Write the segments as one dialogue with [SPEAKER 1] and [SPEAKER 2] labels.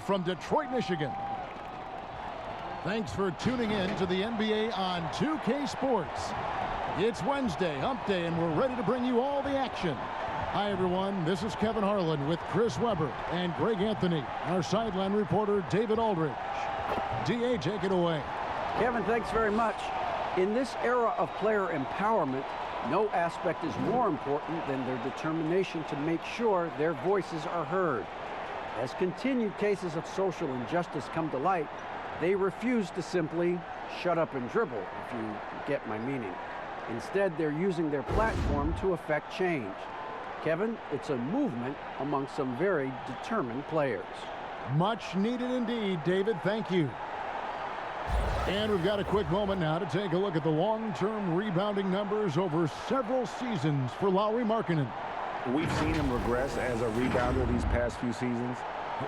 [SPEAKER 1] from Detroit, Michigan. Thanks for tuning in to the NBA on 2K Sports. It's Wednesday, hump day, and we're ready to bring you all the action. Hi, everyone. This is Kevin Harlan with Chris Webber and Greg Anthony, our sideline reporter, David Aldridge. DA, take it away.
[SPEAKER 2] Kevin, thanks very much. In this era of player empowerment, no aspect is more important than their determination to make sure their voices are heard. As continued cases of social injustice come to light, they refuse to simply shut up and dribble, if you get my meaning. Instead, they're using their platform to affect change. Kevin, it's a movement among some very determined players.
[SPEAKER 1] Much needed indeed, David. Thank you. And we've got a quick moment now to take a look at the long-term rebounding numbers over several seasons for Lauri Markkanen.
[SPEAKER 3] We've seen him regress as a rebounder these past few seasons.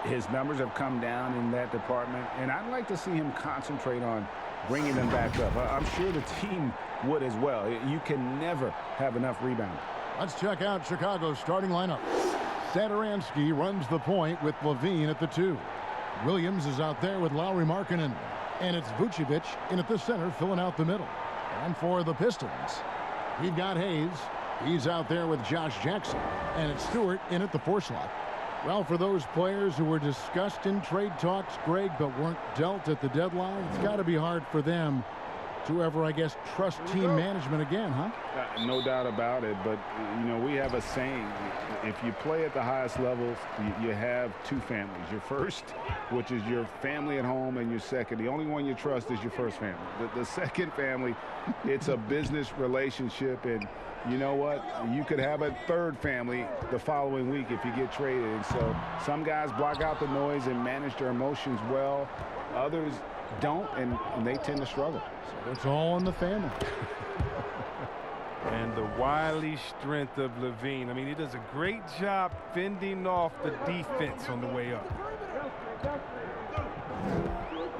[SPEAKER 3] His numbers have come down in that department, and I'd like to see him concentrate on bringing them back up. I'm sure the team would as well. You can never have enough rebounding.
[SPEAKER 1] Let's check out Chicago's starting lineup. Satoransky runs the point with Levine at the 2. Williams is out there with Lauri Markkanen. And it's Vucevic in at the center, filling out the middle. And for the Pistons, we've got Hayes. He's out there with Josh Jackson. And it's Stewart in at the 4 slot. Well, for those players who were discussed in trade talks, Greg, but weren't dealt at the deadline, it's got to be hard for them to ever, I guess, trust team management again, huh?
[SPEAKER 3] No doubt about it, but, you know, we have a saying, if you play at the highest levels, you have two families. Your first, which is your family at home, and your second. The only one you trust is your first family. The second family, it's a business relationship, and you know what? You could have a third family the following week if you get traded. And so some guys block out the noise and manage their emotions well. Others don't, and they tend to struggle.
[SPEAKER 1] So it's all in the family.
[SPEAKER 4] And the wily strength of Levine. I mean, he does a great job fending off the defense on the way up.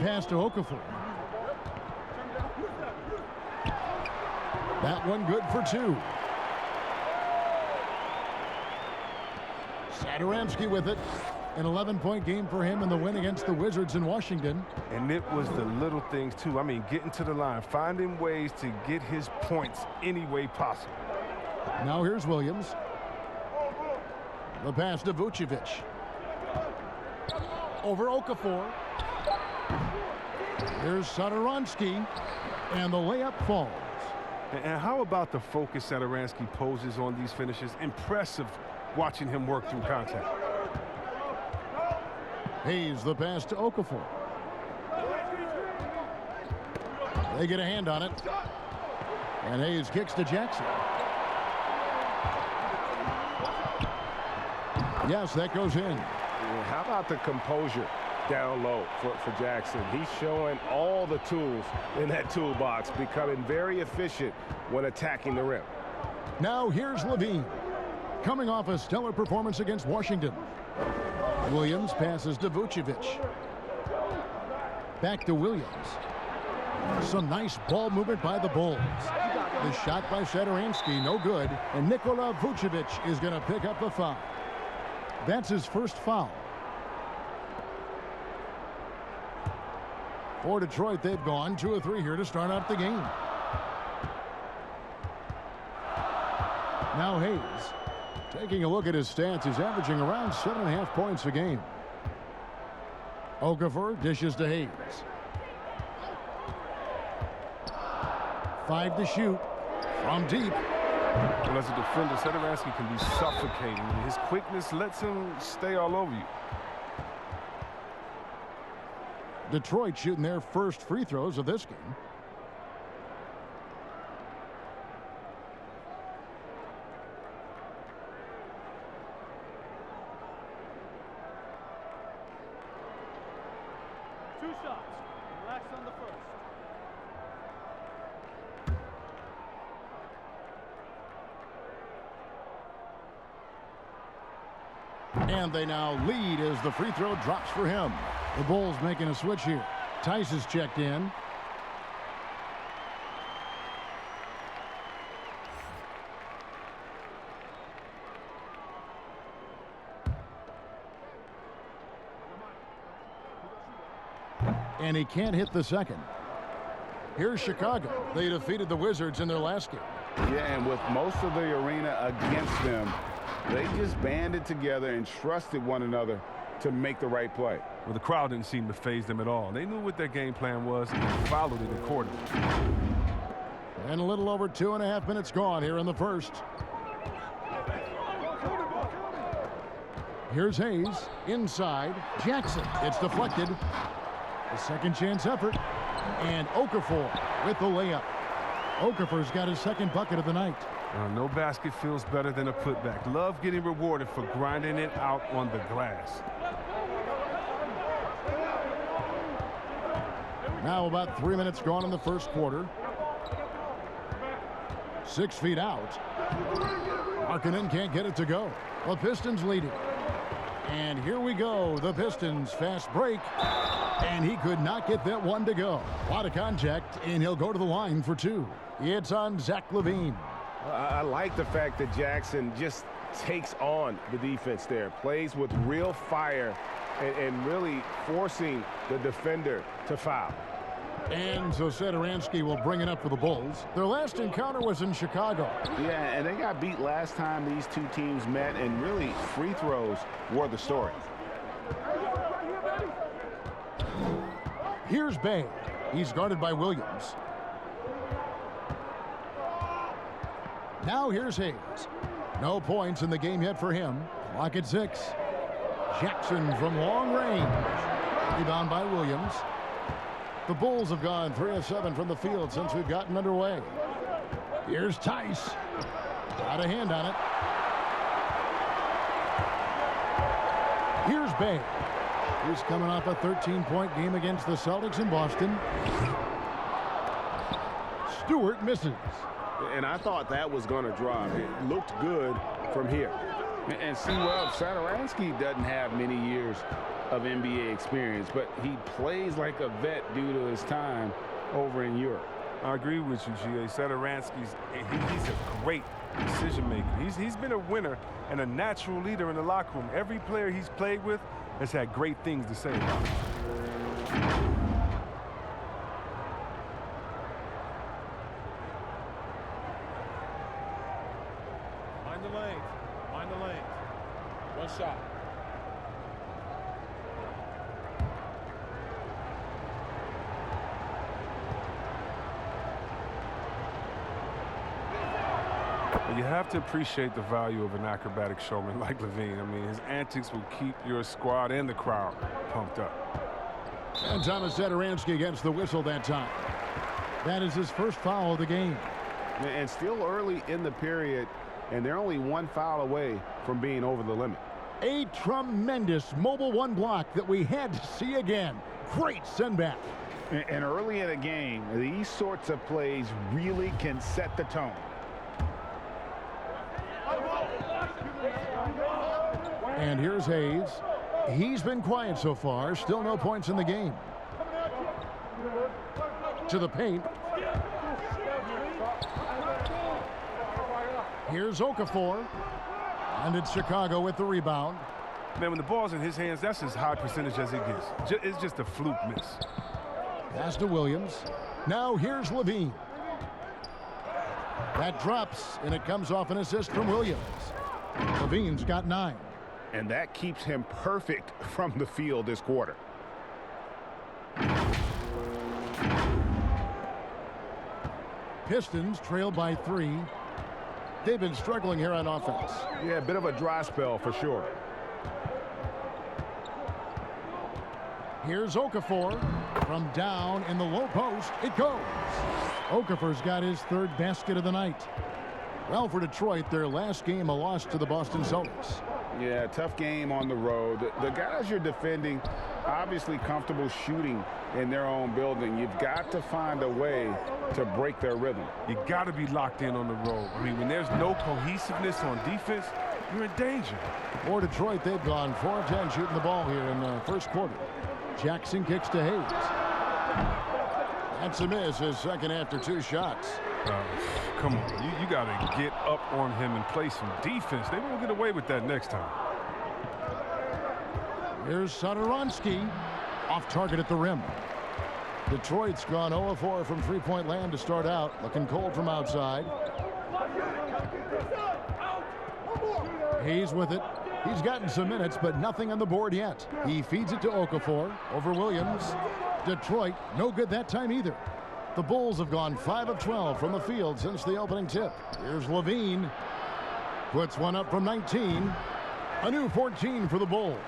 [SPEAKER 1] Pass to Okafor. That one good for 2. Satoransky with it. An 11-point game for him in the win against the Wizards in Washington.
[SPEAKER 4] And it was the little things, too. I mean, getting to the line, finding ways to get his points any way possible.
[SPEAKER 1] Now here's Williams. The pass to Vucevic. Over Okafor. Here's Satoransky. And the layup falls.
[SPEAKER 4] And how about the focus Satoransky poses on these finishes? Impressive watching him work through contact.
[SPEAKER 1] Hayes, the pass to Okafor. They get a hand on it. And Hayes kicks to Jackson. Yes, that goes in.
[SPEAKER 3] How about the composure down low for Jackson? He's showing all the tools in that toolbox, becoming very efficient when attacking the rim.
[SPEAKER 1] Now here's Levine, coming off a stellar performance against Washington. Williams passes to Vucevic. Back to Williams. Some nice ball movement by the Bulls. The shot by Satoransky, no good. And Nikola Vucevic is going to pick up the foul. That's his first foul. For Detroit, they've gone 2 of 3 here to start out the game. Now Hayes. Taking a look at his stats, he's averaging around 7.5 points a game. Okafor dishes to Hayes. 5 to shoot from deep.
[SPEAKER 4] Well, as a defender, Satoransky can be suffocating. His quickness lets him stay all over you.
[SPEAKER 1] Detroit shooting their first free throws of this game. And they now lead as the free throw drops for him. The Bulls making a switch here. Tice is checked in. and he can't hit the second. Here's Chicago. They defeated the Wizards in their last game.
[SPEAKER 3] Yeah, and with most of the arena against them, they just banded together and trusted one another to make the right play.
[SPEAKER 4] Well, the crowd didn't seem to faze them at all. They knew what their game plan was and followed it accordingly.
[SPEAKER 1] And a little over 2.5 minutes gone here in the first. Here's Hayes inside. Jackson. It's deflected. A second chance effort. And Okafor with the layup. Okafor's got his second bucket of the night.
[SPEAKER 4] No basket feels better than a putback. Love getting rewarded for grinding it out on the glass.
[SPEAKER 1] Now about 3 minutes gone in the first quarter. 6 feet out. Markkanen can't get it to go. The Pistons leading. And here we go. The Pistons fast break. And he could not get that one to go. A lot of contact, and he'll go to the line for 2. It's on Zach LaVine.
[SPEAKER 3] I like the fact that Jackson just takes on the defense there. Plays with real fire and really forcing the defender to foul.
[SPEAKER 1] And so Satoransky will bring it up for the Bulls. Their last encounter was in Chicago.
[SPEAKER 3] Yeah, and they got beat last time these two teams met, and really free throws were the story.
[SPEAKER 1] Here's Bay. He's guarded by Williams. Now here's Hayes. No points in the game yet for him. Clock at 6. Jackson from long range. Rebound by Williams. The Bulls have gone 3 of 7 from the field since we've gotten underway. Here's Tice. Got a hand on it. Here's Bay. He's coming off a 13-point game against the Celtics in Boston. Stewart misses.
[SPEAKER 3] And I thought that was going to drop. It looked good from here. And see, well, Satoransky doesn't have many years of NBA experience, but he plays like a vet due to his time over in Europe.
[SPEAKER 4] I agree with you, G.A. Satoransky's he's a great decision maker. He's been a winner and a natural leader in the locker room. Every player he's played with has had great things to say about him.
[SPEAKER 5] Mind the lane. Mind the lane. One shot.
[SPEAKER 4] You have to appreciate the value of an acrobatic showman like LaVine. I mean, his antics will keep your squad and the crowd pumped up.
[SPEAKER 1] And Thomas Satoransky gets the whistle that time. That is his first foul of the game.
[SPEAKER 3] And still early in the period, and they're only 1 foul away from being over the limit.
[SPEAKER 1] A tremendous mobile 1 block that we had to see again. Great sendback.
[SPEAKER 3] And early in a game, these sorts of plays really can set the tone.
[SPEAKER 1] And here's Hayes. He's been quiet so far. Still no points in the game. To the paint. Here's Okafor. And it's Chicago with the rebound.
[SPEAKER 4] Man, when the ball's in his hands, that's as high percentage as it gets. It's just a fluke miss.
[SPEAKER 1] Pass to Williams. Now here's LaVine. That drops, and it comes off an assist from Williams. LaVine's got 9.
[SPEAKER 3] And that keeps him perfect from the field this quarter.
[SPEAKER 1] Pistons trail by 3. They've been struggling here on offense.
[SPEAKER 3] Yeah, a bit of a dry spell for sure.
[SPEAKER 1] Here's Okafor from down in the low post. It goes. Okafor's got his 3rd basket of the night. Well, for Detroit, their last game, a loss to the Boston Celtics.
[SPEAKER 3] Yeah, tough game on the road. The guys you're defending, obviously comfortable shooting in their own building. You've got to find a way to break their rhythm.
[SPEAKER 4] You got to be locked in on the road. I mean, when there's no cohesiveness on defense, you're in danger.
[SPEAKER 1] For Detroit, they've gone 4 of 10 shooting the ball here in the first quarter. Jackson kicks to Hayes. That's a miss, his second after 2 shots.
[SPEAKER 4] Come on, you got to get up on him and play some defense. They won't get away with that next time.
[SPEAKER 1] Here's Satoransky. Off target at the rim. Detroit's gone 0-4 from three-point land to start out. Looking cold from outside. He's with it. He's gotten some minutes, but nothing on the board yet. He feeds it to Okafor over Williams. Detroit, no good that time either. The Bulls have gone 5 of 12 from the field since the opening tip. Here's Levine. Puts one up from 19. A new 14 for the Bulls.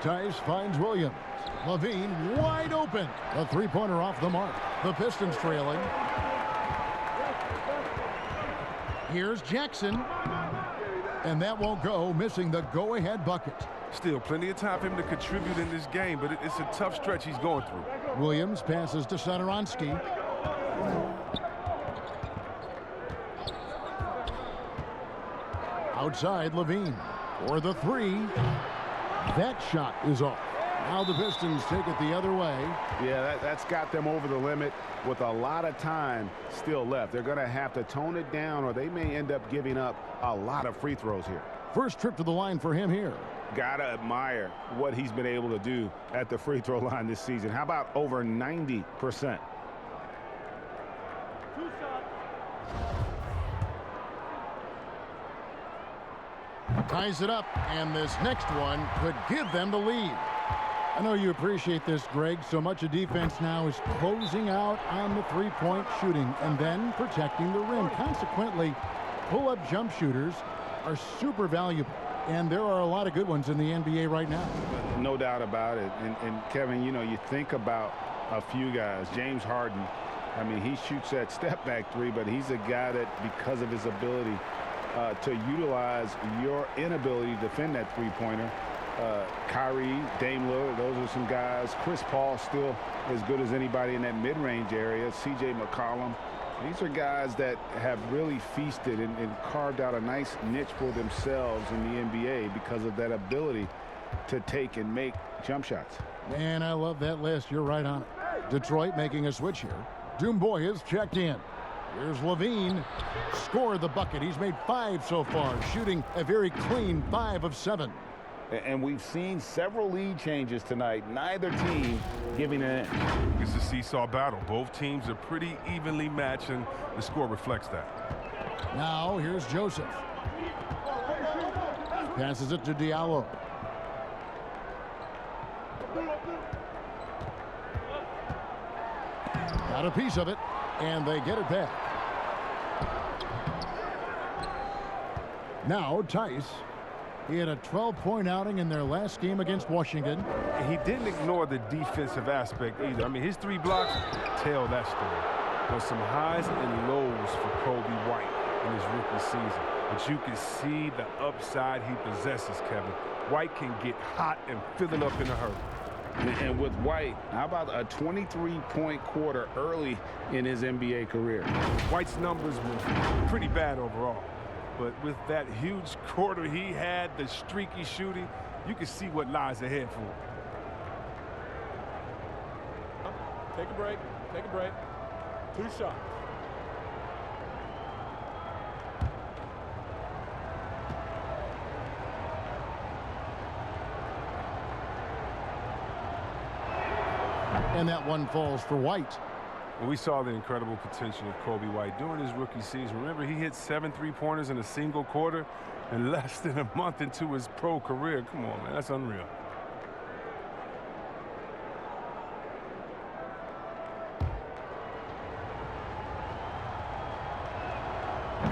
[SPEAKER 1] Tice finds Williams. Levine wide open. A three-pointer off the mark. The Pistons trailing. Here's Jackson. And that won't go, missing the go-ahead bucket.
[SPEAKER 4] Still plenty of time for him to contribute in this game, but it's a tough stretch he's going through.
[SPEAKER 1] Williams passes to Satoransky. Outside, Levine for the three. That shot is off. Now the Pistons take it the other way.
[SPEAKER 3] Yeah, that's got them over the limit with a lot of time still left. They're going to have to tone it down, or they may end up giving up a lot of free throws here.
[SPEAKER 1] First trip to the line for him here.
[SPEAKER 3] Gotta admire what he's been able to do at the free throw line this season. How about over 90%?
[SPEAKER 1] Ties it up, and this next one could give them the lead. I know you appreciate this, Greg. So much of defense now is closing out on the three-point shooting and then protecting the rim. Consequently, pull-up jump shooters are super valuable, and there are a lot of good ones in the NBA right now.
[SPEAKER 3] No doubt about it. And Kevin, you know, you think about a few guys. James Harden, I mean, he shoots that step-back three, but he's a guy that, because of his ability to utilize your inability to defend that three-pointer, Kyrie, Dame Lillard, those are some guys. Chris Paul still as good as anybody in that mid-range area. C.J. McCollum. These are guys that have really feasted and carved out a nice niche for themselves in the NBA because of that ability to take and make jump shots.
[SPEAKER 1] Man, I love that list. You're right on it. Detroit making a switch here. Doomboy is checked in. Here's Levine. Scored the bucket. He's made 5 so far, shooting a very clean 5 of 7.
[SPEAKER 3] And we've seen several lead changes tonight. Neither team giving an inch.
[SPEAKER 4] It's a seesaw battle. Both teams are pretty evenly matched, and the score reflects that.
[SPEAKER 1] Now here's Joseph. Passes it to Diallo. Got a piece of it, and they get it back. Now Tice. He had a 12-point outing in their last game against Washington.
[SPEAKER 4] He didn't ignore the defensive aspect either. I mean, his 3 blocks tell that story. There's some highs and lows for Kobe White in his rookie season. But you can see the upside he possesses, Kevin. White can get hot and fill it up in a hurry.
[SPEAKER 3] And with White, how about a 23-point quarter early in his NBA career?
[SPEAKER 4] White's numbers were pretty bad overall. But with that huge quarter he had, the streaky shooting, you can see what lies ahead for him.
[SPEAKER 5] Take a break. Take a break. 2 shots.
[SPEAKER 1] And that one falls for White.
[SPEAKER 4] Well, we saw the incredible potential of Kobe White during his rookie season. Remember, he hit 7 3-pointers in a single quarter in less than a month into his pro career. Come on, man, that's unreal.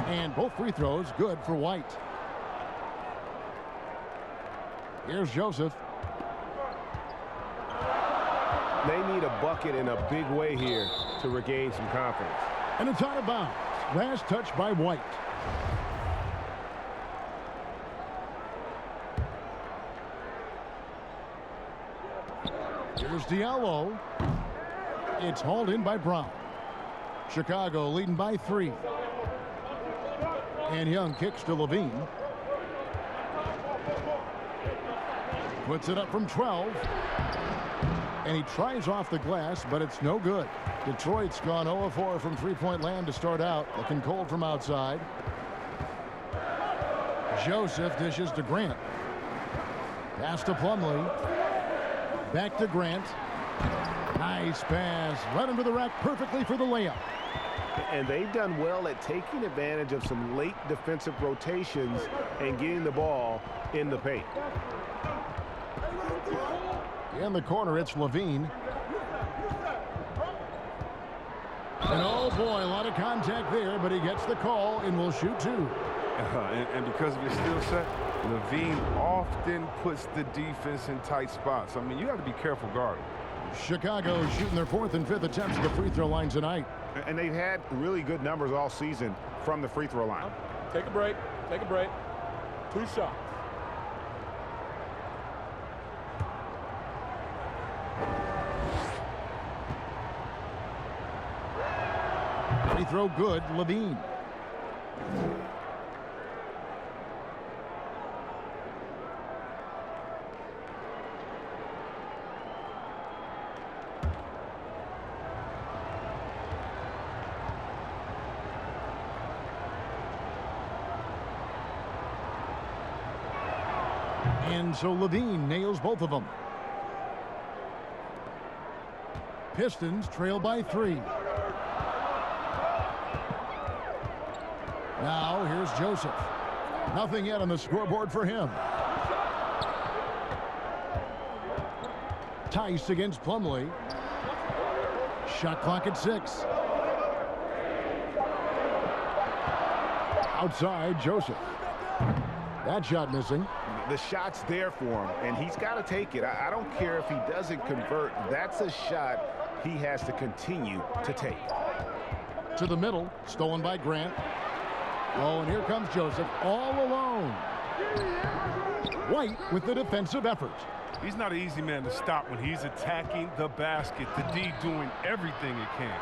[SPEAKER 1] And both free throws good for White. Here's Joseph.
[SPEAKER 6] They need a bucket in a big way here to regain some confidence.
[SPEAKER 1] And it's out of bounds. Last touch by White. Here's Diallo. It's hauled in by Brown. Chicago leading by 3. And Young kicks to Levine. Puts it up from 12. And he tries off the glass, but it's no good. Detroit's gone 0-4 from three-point land to start out. Looking cold from outside. Joseph dishes to Grant. Pass to Plumlee. Back to Grant. Nice pass. Right under the rack perfectly for the layup.
[SPEAKER 6] And they've done well at taking advantage of some late defensive rotations and getting the ball in the paint.
[SPEAKER 1] In the corner, it's Levine. And oh boy, a lot of contact there, but he gets the call and will shoot two.
[SPEAKER 4] And because of his skill set, Levine often puts the defense in tight spots. I mean, you have to be careful guarding.
[SPEAKER 1] Chicago shooting their 4th and 5th attempts at the free throw line tonight.
[SPEAKER 3] And they've had really good numbers all season from the free throw line.
[SPEAKER 5] Take a break. Take a break. 2 shots.
[SPEAKER 1] Free throw good, Levine. And so Levine nails both of them. Pistons trail by 3. Now here's Joseph. Nothing yet on the scoreboard for him. Tice against Plumlee. Shot clock at 6. Outside, Joseph. That shot missing.
[SPEAKER 3] The shot's there for him, and he's got to take it. I don't care if he doesn't convert. That's a shot he has to continue to take.
[SPEAKER 1] To the middle, stolen by Grant. Oh, and here comes Joseph all alone. White with the defensive effort.
[SPEAKER 4] He's not an easy man to stop when he's attacking the basket. The D doing everything it can.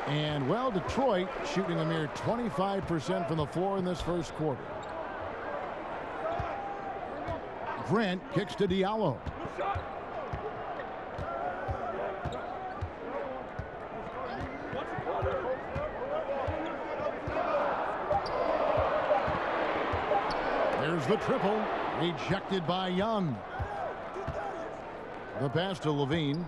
[SPEAKER 1] And, well, Detroit shooting a mere 25% from the floor in this first quarter. Grant kicks to Diallo. There's the triple. Rejected by Young. The pass to Levine.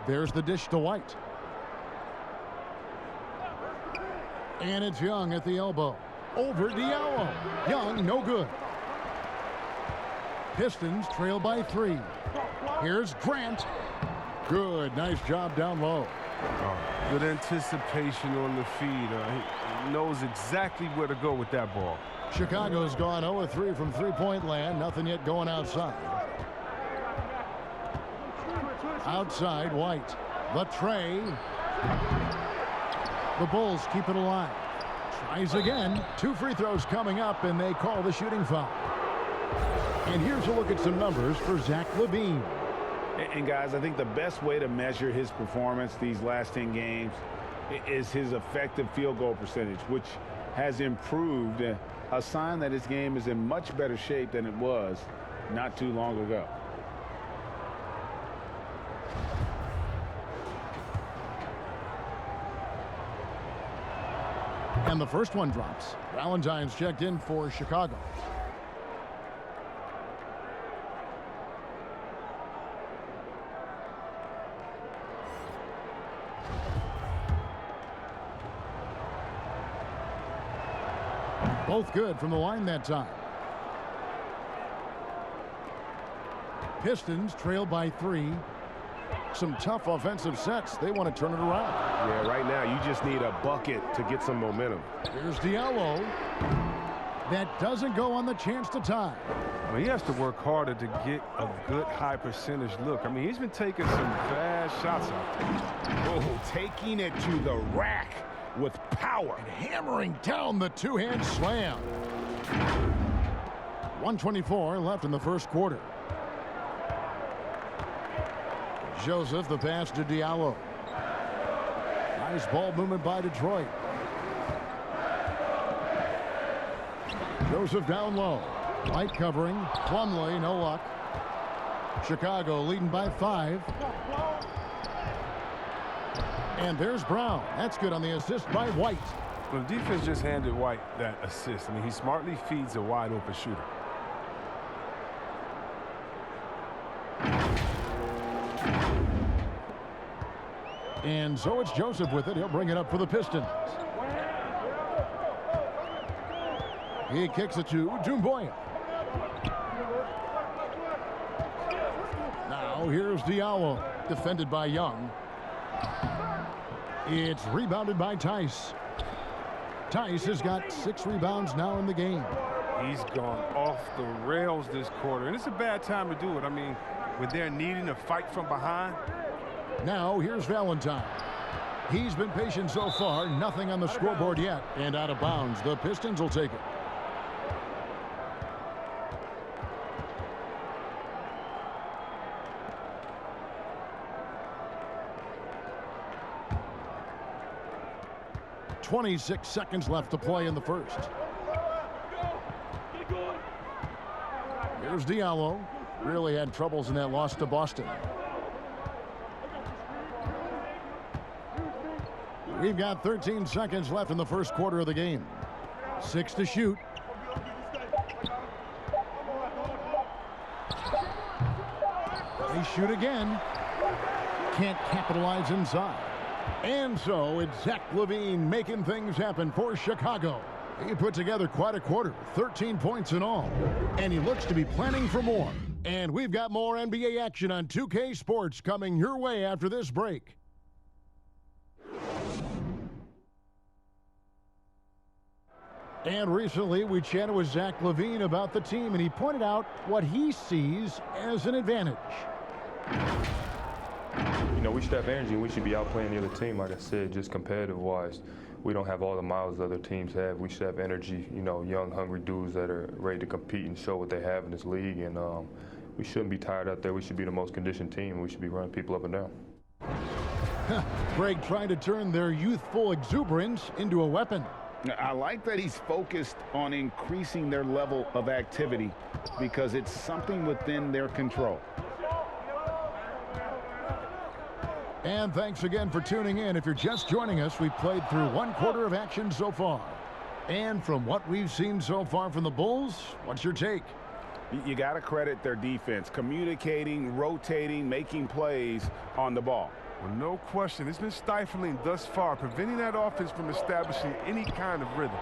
[SPEAKER 1] There's the dish to White. And it's Young at the elbow. Over Diallo. Young, no good. Pistons trail by 3. Here's Grant. Good. Nice job down low.
[SPEAKER 4] Good anticipation on the feed. He knows exactly where to go with that ball.
[SPEAKER 1] Chicago's gone 0-3 from three-point land. Nothing yet going outside. Outside, White. The tray. The Bulls keep it alive. Tries again. 2 free throws coming up, and they call the shooting foul. And here's a look at some numbers for Zach LaVine.
[SPEAKER 3] And guys, I think the best way to measure his performance these last 10 games is his effective field goal percentage, which has improved, a sign that his game is in much better shape than it was not too long ago.
[SPEAKER 1] And the first one drops. Valentine's checked in for Chicago. Both good from the line that time. Pistons trail by 3. Some tough offensive sets. They want to turn it around.
[SPEAKER 6] Yeah, right now you just need a bucket to get some momentum.
[SPEAKER 1] Here's Diallo. That doesn't go on the chance to tie.
[SPEAKER 4] Well, he has to work harder to get a good high percentage look. I mean, he's been taking some bad shots out there.
[SPEAKER 3] Oh, taking it to the rack with power.
[SPEAKER 1] And hammering down the two-hand slam. 1:24 left in the first quarter. Joseph, the pass to Diallo. Nice ball movement by Detroit. Joseph down low. Light covering. Plumlee, no luck. Chicago leading by 5. And there's Brown. That's good on the assist by White.
[SPEAKER 4] Well, the defense just handed White that assist. I mean, he smartly feeds a wide open shooter.
[SPEAKER 1] And so it's Joseph with it. He'll bring it up for the Pistons. He kicks it to Doumbouya. Now here's Diallo, defended by Young. It's rebounded by Tice. Tice has got 6 rebounds now in the game.
[SPEAKER 4] He's gone off the rails this quarter, and it's a bad time to do it. I mean, when they're needing a fight from behind.
[SPEAKER 1] Now here's Valentine. He's been patient so far. Nothing on the scoreboard yet. And out of bounds. The Pistons will take it. .26 seconds left to play in the first. Here's Diallo. Really had troubles in that loss to Boston. We've got 13 seconds left in the first quarter of the game. 6 to shoot. They shoot again. Can't capitalize inside. And so it's Zach LaVine making things happen for Chicago. He put together quite a quarter, 13 points in all. And he looks to be planning for more. And we've got more NBA action on 2K Sports coming your way after this break. And recently we chatted with Zach LaVine about the team, and he pointed out what he sees as an advantage.
[SPEAKER 7] You know, we should have energy and we should be outplaying the other team. Like I said, just competitive-wise, we don't have all the miles other teams have. We should have energy, you know, young, hungry dudes that are ready to compete and show what they have in this league. And we shouldn't be tired out there. We should be the most conditioned team, and we should be running people up and down.
[SPEAKER 1] Greg trying to turn their youthful exuberance into a weapon.
[SPEAKER 3] I like that he's focused on increasing their level of activity because it's something within their control.
[SPEAKER 1] And thanks again for tuning in. If you're just joining us, we've played through 1 quarter of action so far. And from what we've seen so far from the Bulls, what's your take?
[SPEAKER 3] You got to credit their defense, communicating, rotating, making plays on the ball.
[SPEAKER 4] Well, no question. It's been stifling thus far, preventing that offense from establishing any kind of rhythm.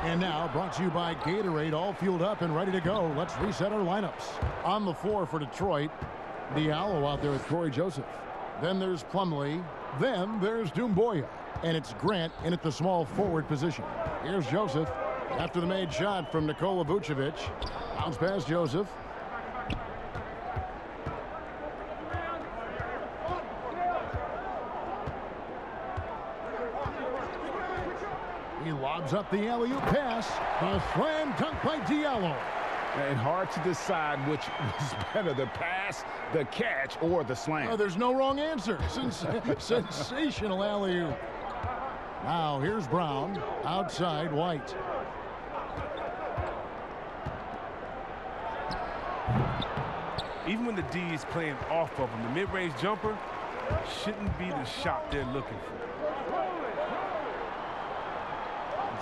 [SPEAKER 1] And now, brought to you by Gatorade, all fueled up and ready to go. Let's reset our lineups. On the floor for Detroit, Diallo out there with Corey Joseph. Then there's Plumlee. Then there's Doumbouya. And it's Grant in at the small forward position. Here's Joseph after the made shot from Nikola Vucevic. Bounce past Joseph. He lobs up the alley-oop pass. A slam dunk by Diallo.
[SPEAKER 3] And hard to decide which was better, the pass, the catch, or the slam.
[SPEAKER 1] There's no wrong answer. Sensational alley-oop. Now here's Brown. Outside White.
[SPEAKER 4] Even when the D is playing off of him, the mid-range jumper shouldn't be the shot they're looking for.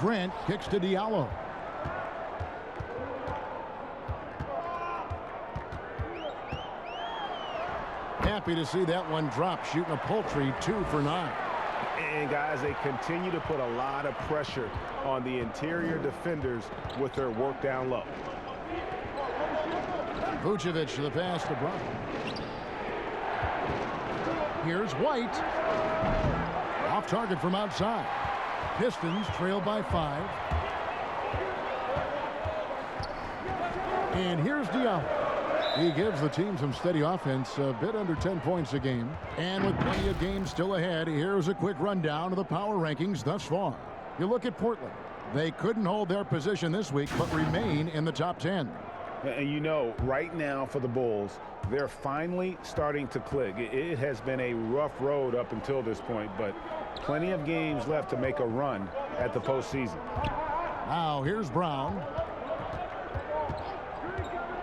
[SPEAKER 1] Grant kicks to Diallo. Happy to see that one drop, shooting a paltry 2 for 9.
[SPEAKER 6] And guys, they continue to put a lot of pressure on the interior defenders with their work down low.
[SPEAKER 1] Vucevic to the pass to Brown. Here's White. Off target from outside. Pistons trail by 5. And here's Diallo. He gives the team some steady offense, a bit under 10 points a game. And with plenty of games still ahead, here's a quick rundown of the power rankings thus far. You look at Portland. They couldn't hold their position this week, but remain in the top 10.
[SPEAKER 3] And you know, right now for the Bulls, they're finally starting to click. It has been a rough road up until this point, but plenty of games left to make a run at the postseason.
[SPEAKER 1] Now here's Brown.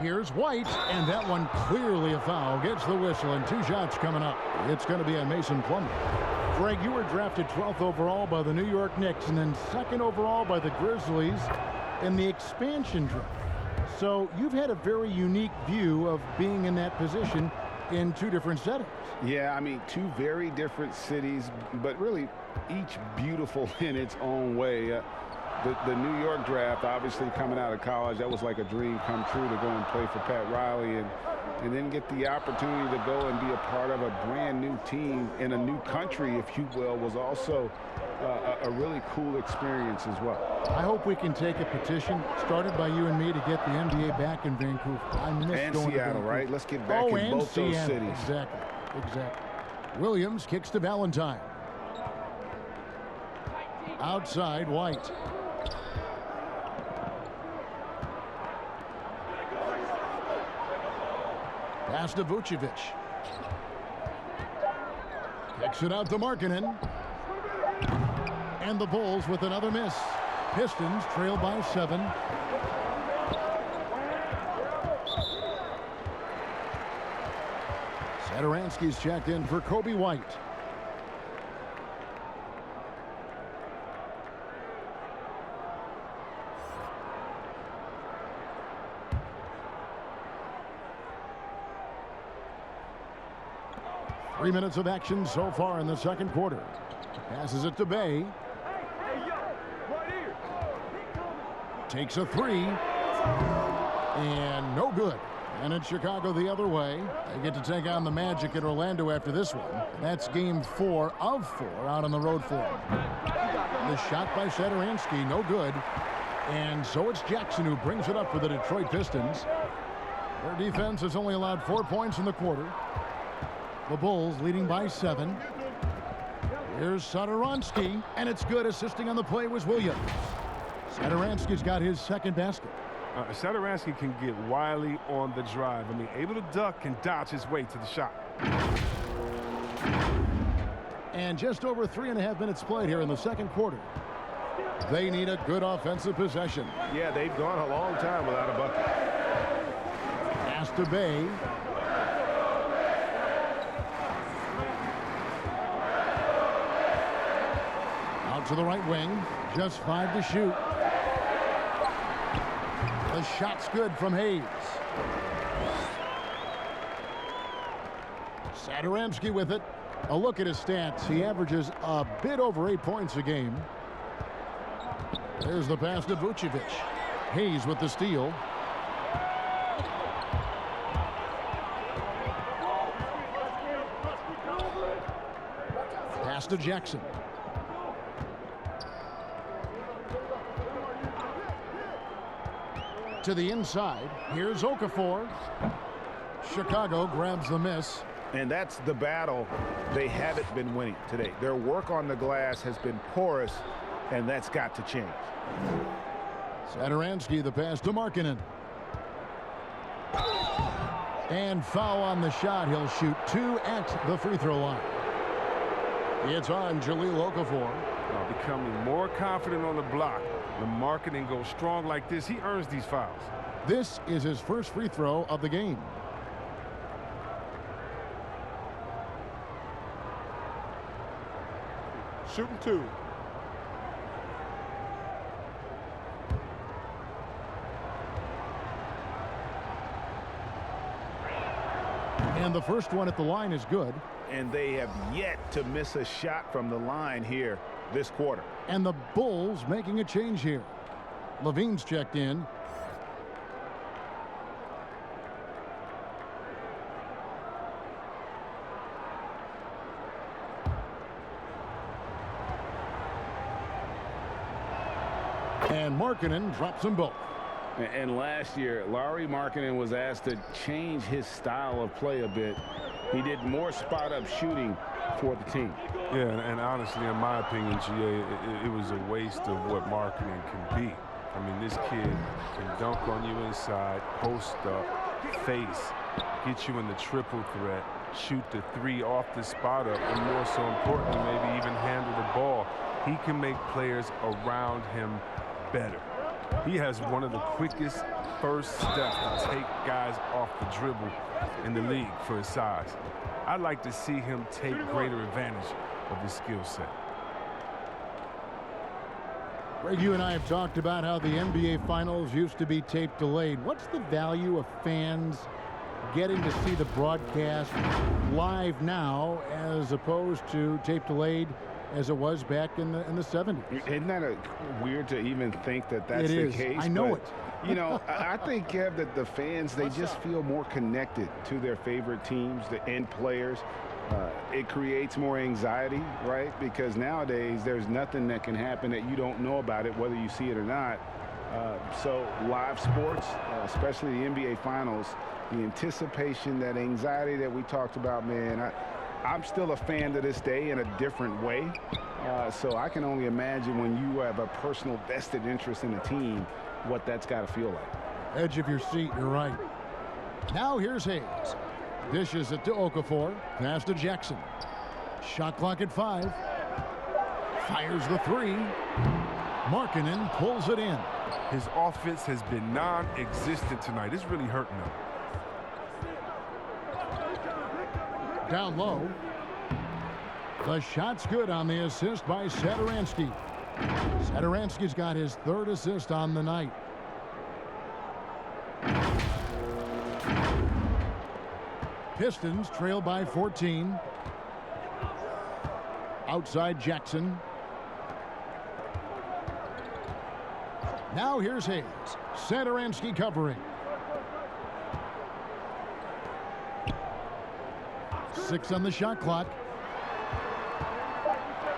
[SPEAKER 1] Here's White, and that one clearly a foul. Gets the whistle, and 2 shots coming up. It's going to be on Mason Plumlee. Greg, you were drafted 12th overall by the New York Knicks, and then 2nd overall by the Grizzlies in the expansion draft. So you've had a very unique view of being in that position. in two different settings.
[SPEAKER 3] Yeah, I mean, two very different cities, but really each beautiful in its own way. The New York draft, obviously coming out of college, that was like a dream come true to go and play for Pat Riley and then get the opportunity to go and be a part of a brand new team in a new country, if you will, was also a really cool experience as well.
[SPEAKER 1] I hope we can take a petition started by you and me to get the NBA back in Vancouver. I miss
[SPEAKER 3] And
[SPEAKER 1] going to
[SPEAKER 3] Seattle,
[SPEAKER 1] Vancouver.
[SPEAKER 3] right? Let's get back in
[SPEAKER 1] and
[SPEAKER 3] both those
[SPEAKER 1] Seattle.
[SPEAKER 3] cities.
[SPEAKER 1] Exactly. Williams kicks to Valentine. Outside, White. Pass to Vucevic. Kicks it out to Markkanen. And the Bulls with another miss. Pistons trail by 7. Satoransky's checked in for Kobe White. Three minutes of action so far in the second quarter. Passes it to Bay. Takes a three. And no good. And it's Chicago the other way. They get to take on the Magic at Orlando after this one. That's game 4 of 4 out on the road for them. The shot by Satoransky, no good. And so it's Jackson who brings it up for the Detroit Pistons. Their defense has only allowed 4 points in the quarter. The Bulls leading by 7. Here's Satoransky, and it's good. Assisting on the play was Williams. Satoransky's got his second basket.
[SPEAKER 4] Satoransky can get wily on the drive. I mean, able to duck and dodge his way to the shot.
[SPEAKER 1] And just over 3.5 minutes played here in the second quarter. They need a good offensive possession.
[SPEAKER 6] Yeah, they've gone a long time without a bucket.
[SPEAKER 1] Pass to Bay. Out to the right wing. Just 5 to shoot. The shot's good from Hayes. Satoransky with it. A look at his stats. He averages a bit over 8 points a game. There's the pass to Vucevic. Hayes with the steal. Pass to Jackson. To the inside. Here's Okafor. Chicago grabs the miss.
[SPEAKER 6] And that's the battle they haven't been winning today. Their work on the glass has been porous, and that's got to change.
[SPEAKER 1] Satoransky, the pass to Markkanen. And foul on the shot. He'll shoot 2 at the free throw line. It's on Jahlil Okafor.
[SPEAKER 4] Becoming more confident on the block. The Markkanen goes strong like this. He earns these fouls.
[SPEAKER 1] This is his first free throw of the game.
[SPEAKER 5] Shooting 2.
[SPEAKER 1] And the first one at the line is good.
[SPEAKER 6] And they have yet to miss a shot from the line here this quarter.
[SPEAKER 1] And the Bulls making a change here. Levine's checked in. And Markkanen drops them both.
[SPEAKER 3] And last year, Lauri Markkanen was asked to change his style of play a bit. He did more spot-up shooting for the team.
[SPEAKER 4] Yeah, and honestly, in my opinion, GA, it was a waste of what Markkanen can be. I mean, this kid can dunk on you inside, post up, face, get you in the triple threat, shoot the 3 off the spot up, and more so importantly, maybe even handle the ball. He can make players around him better. He has one of the quickest first steps to take guys off the dribble in the league for his size. I'd like to see him take greater advantage of his skill set.
[SPEAKER 1] Greg, you and I have talked about how the NBA Finals used to be tape delayed. What's the value of fans getting to see the broadcast live now as opposed to tape delayed as it was back in the 70s.
[SPEAKER 3] Isn't that weird to even think that that's the case?
[SPEAKER 1] I know it.
[SPEAKER 3] You know, I think, Kev, that the fans, they just feel more connected to their favorite teams and players. It creates more anxiety, right? Because nowadays there's nothing that can happen that you don't know about it, whether you see it or not. So live sports, especially the NBA Finals, the anticipation, that anxiety that we talked about, man, I'm still a fan to this day in a different way. So I can only imagine when you have a personal vested interest in a team, what that's got to feel like.
[SPEAKER 1] Edge of your seat, you're right. Now here's Hayes. Dishes it to Okafor. Pass to Jackson. Shot clock at 5. Fires the 3. Markkanen pulls it in.
[SPEAKER 4] His offense has been non-existent tonight. It's really hurting him.
[SPEAKER 1] Down low. The shot's good on the assist by Satoransky. Satoransky's got his 3rd assist on the night. Pistons trail by 14. Outside Jackson. Now here's Hayes. Satoransky covering. 6 on the shot clock.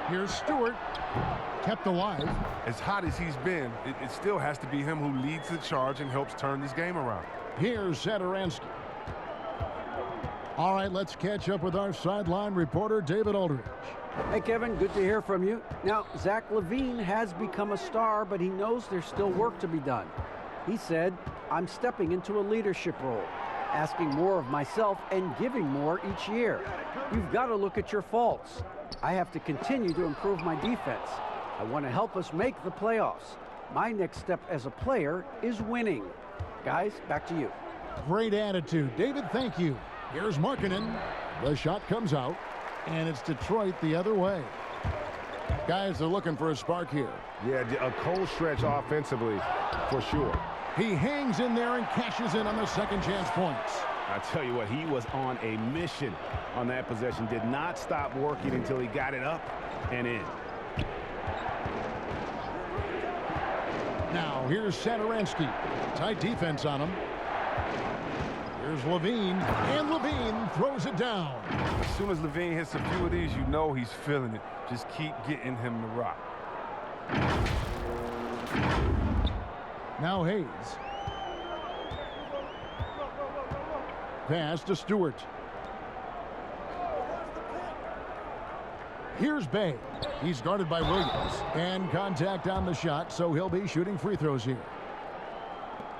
[SPEAKER 1] Here's Stewart. Kept alive.
[SPEAKER 4] As hot as he's been, it still has to be him who leads the charge and helps turn this game around.
[SPEAKER 1] Here's Satoransky. All right, let's catch up with our sideline reporter, David Aldridge.
[SPEAKER 2] Hey, Kevin, good to hear from you. Now, Zach LaVine has become a star, but he knows there's still work to be done. He said, "I'm stepping into a leadership role, asking more of myself and giving more each year. You've got to look at your faults. I have to continue to improve my defense. I want to help us make the playoffs. My next step as a player is winning." Guys, back to you.
[SPEAKER 1] Great attitude. David, thank you. Here's Markkanen. The shot comes out, and it's Detroit the other way. Guys are looking for a spark here.
[SPEAKER 6] Yeah, a cold stretch offensively, for sure.
[SPEAKER 1] He hangs in there and cashes in on the second chance points.
[SPEAKER 6] I tell you what, he was on a mission on that possession. Did not stop working until he got it up and in.
[SPEAKER 1] Now, here's Satoransky. Tight defense on him. Here's LaVine, and LaVine throws it down.
[SPEAKER 4] As soon as LaVine hits a few of these, you know he's feeling it. Just keep getting him the rock.
[SPEAKER 1] Now Hayes. Pass to Stewart. Here's Bay. He's guarded by Williams. And contact on the shot, so he'll be shooting free throws here.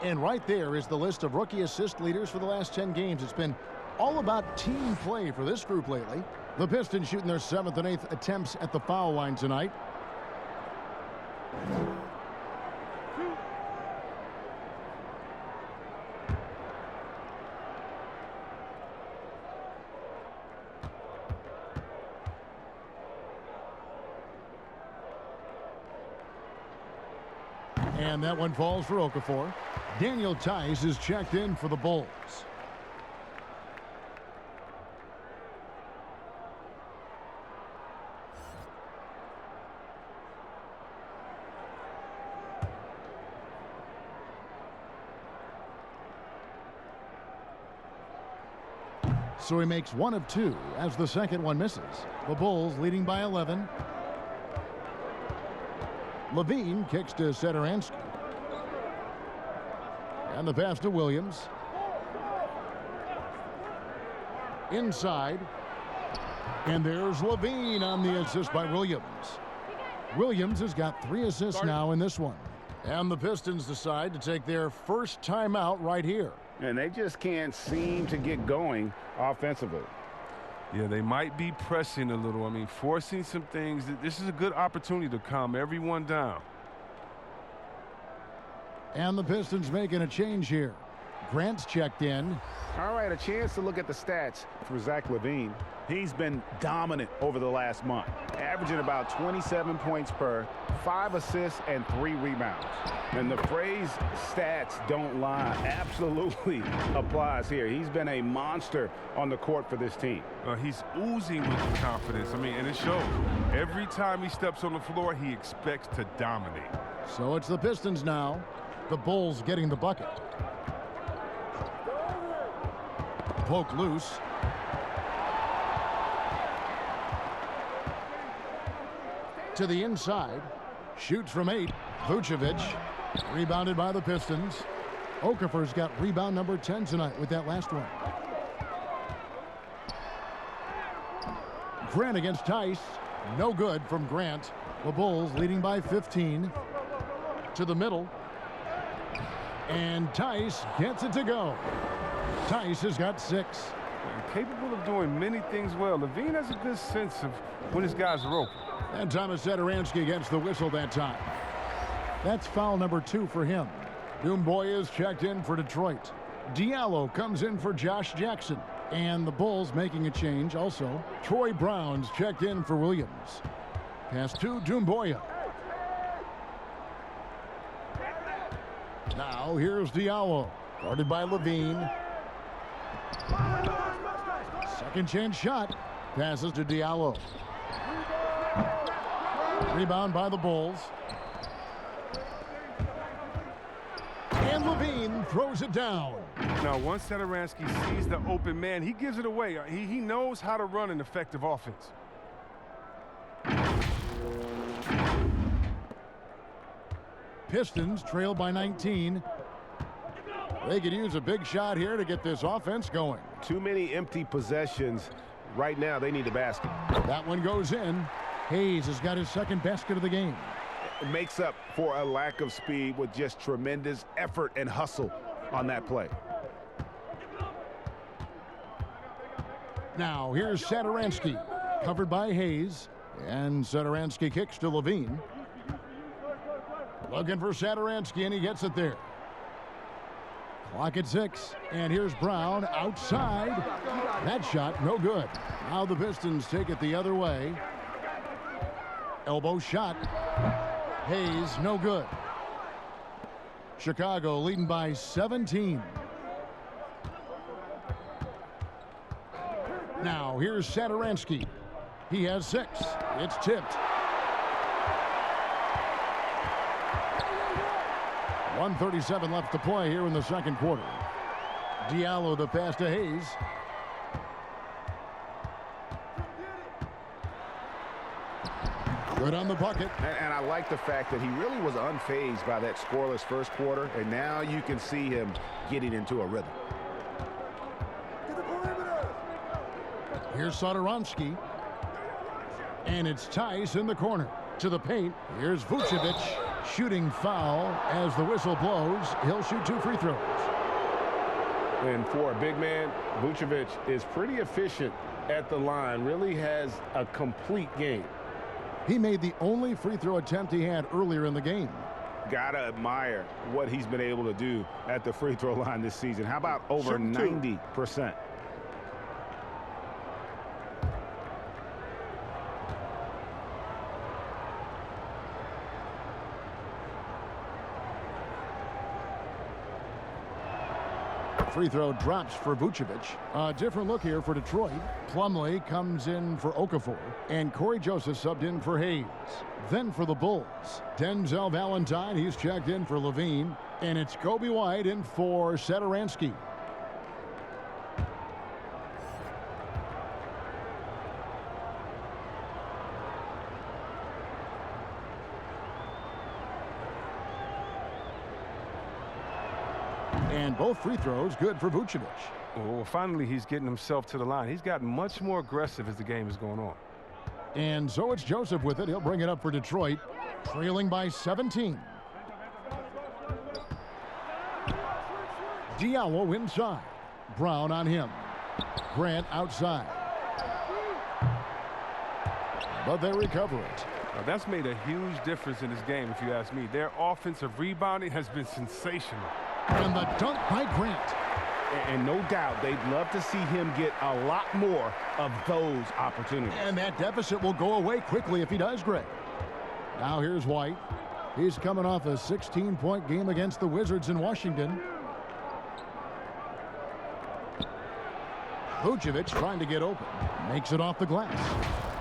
[SPEAKER 1] And right there is the list of rookie assist leaders for the last 10 games. It's been all about team play for this group lately. The Pistons shooting their 7th and 8th attempts at the foul line tonight. And that one falls for Okafor. Daniel Tice is checked in for the Bulls. So he makes 1 of 2 as the second one misses. The Bulls leading by 11. LaVine kicks to Satoransky. And the pass to Williams. Inside. And there's LaVine on the assist by Williams. Williams has got 3 assists now in this one. And the Pistons decide to take their first timeout right here.
[SPEAKER 3] And they just can't seem to get going offensively.
[SPEAKER 4] Yeah, they might be pressing a little. I mean, forcing some things. This is a good opportunity to calm everyone down.
[SPEAKER 1] And the Pistons making a change here. Grant's checked in.
[SPEAKER 3] All right, a chance to look at the stats for Zach LaVine. He's been dominant over the last month, averaging about 27 points per, 5 assists, and 3 rebounds. And the phrase stats don't lie absolutely applies here. He's been a monster on the court for this team.
[SPEAKER 4] He's oozing with confidence. I mean, and it shows. Every time he steps on the floor, he expects to dominate.
[SPEAKER 1] So it's the Pistons now. The Bulls getting the bucket. Poke loose. To the inside. Shoots from 8. Vucevic. Rebounded by the Pistons. Okafor's got rebound number 10 tonight with that last one. Grant against Tice. No good from Grant. The Bulls leading by 15. To the middle. And Tice gets it to go. Tice has got 6.
[SPEAKER 4] Capable of doing many things well. LaVine has a good sense of when his guys are open.
[SPEAKER 1] And Thomas Satoransky gets the whistle that time. That's foul number 2 for him. Doumbouya is checked in for Detroit. Diallo comes in for Josh Jackson. And the Bulls making a change also. Troy Brown's checked in for Williams. Pass to Doumbouya. Now here's Diallo. Guarded by LaVine. Second chance shot. Passes to Diallo. Rebound by the Bulls. And LaVine throws it down.
[SPEAKER 4] Now, once Satoransky sees the open man, he gives it away. He knows how to run an effective offense.
[SPEAKER 1] Pistons trail by 19. They could use a big shot here to get this offense going.
[SPEAKER 6] Too many empty possessions. Right now, they need a basket.
[SPEAKER 1] That one goes in. Hayes has got his second basket of the game.
[SPEAKER 6] It makes up for a lack of speed with just tremendous effort and hustle on that play.
[SPEAKER 1] Now, here's Satoransky. Covered by Hayes. And Satoransky kicks to LaVine. Looking for Satoransky, and he gets it there. Clock at 6. And here's Brown outside. That shot, no good. Now the Pistons take it the other way. Elbow shot. Hayes, no good. Chicago leading by 17. Now here's Satoransky. He has 6. It's tipped. 1:37 left to play here in the second quarter. Diallo the pass to Hayes. Good on the bucket.
[SPEAKER 3] And I like the fact that he really was unfazed by that scoreless first quarter, and now you can see him getting into a rhythm.
[SPEAKER 1] Here's Satoransky. And it's Tice in the corner. To the paint. Here's Vucevic. Shooting foul as the whistle blows. He'll shoot 2 free throws.
[SPEAKER 6] And for a big man, Vucevic is pretty efficient at the line. Really has a complete game.
[SPEAKER 1] He made the only free throw attempt he had earlier in the game.
[SPEAKER 3] Gotta admire what he's been able to do at the free throw line this season. How about over 90%?
[SPEAKER 1] Free throw drops for Vucevic. A different look here for Detroit. Plumlee comes in for Okafor. And Corey Joseph subbed in for Hayes. Then for the Bulls, Denzel Valentine. He's checked in for LaVine. And it's Kobe White in for Satoransky. And both free throws good for Vucevic.
[SPEAKER 4] Well, finally, he's getting himself to the line. He's gotten much more aggressive as the game is going on.
[SPEAKER 1] And so it's Joseph with it. He'll bring it up for Detroit, trailing by 17. Diallo inside. Brown on him. Grant outside. But they recover it.
[SPEAKER 4] Now, that's made a huge difference in this game, if you ask me. Their offensive rebounding has been sensational.
[SPEAKER 1] And the dunk by Grant.
[SPEAKER 3] And no doubt, they'd love to see him get a lot more of those opportunities.
[SPEAKER 1] And that deficit will go away quickly if he does, Greg. Now here's White. He's coming off a 16-point game against the Wizards in Washington. Vucevic trying to get open. Makes it off the glass.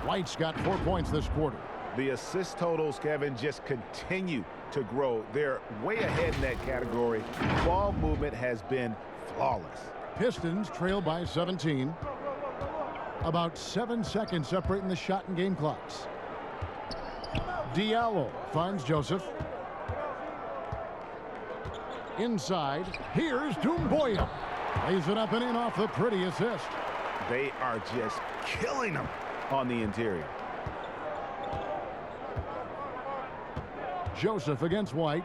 [SPEAKER 1] White's got 4 points this quarter.
[SPEAKER 6] The assist totals, Kevin, just continue to grow. They're way ahead in that category. Ball movement has been flawless.
[SPEAKER 1] Pistons trail by 17. About 7 seconds separating the shot and game clocks. Diallo finds Joseph. Inside, here's Doumbouya. Lays it up and in off the pretty assist.
[SPEAKER 6] They are just killing them on the interior.
[SPEAKER 1] Joseph against White.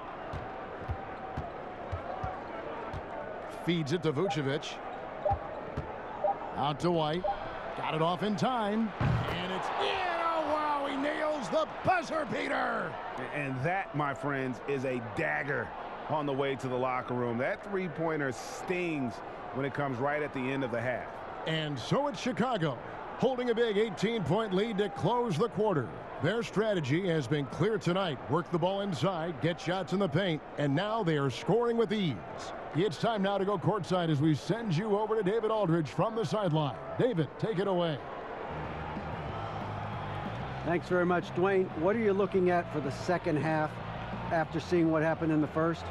[SPEAKER 1] Feeds it to Vucevic. Out to White. Got it off in time. And it's in. Oh, wow. He nails the buzzer beater.
[SPEAKER 3] And that, my friends, is a dagger on the way to the locker room. That three-pointer stings when it comes right at the end of the half.
[SPEAKER 1] And so it's Chicago, holding a big 18-point lead to close the quarter. Their strategy has been clear tonight. Work the ball inside, get shots in the paint, and now they are scoring with ease. It's time now to go courtside as we send you over to David Aldridge from the sideline. David, take it away.
[SPEAKER 2] Thanks very much, Dwayne. What are you looking at for the second half after seeing what happened in the first?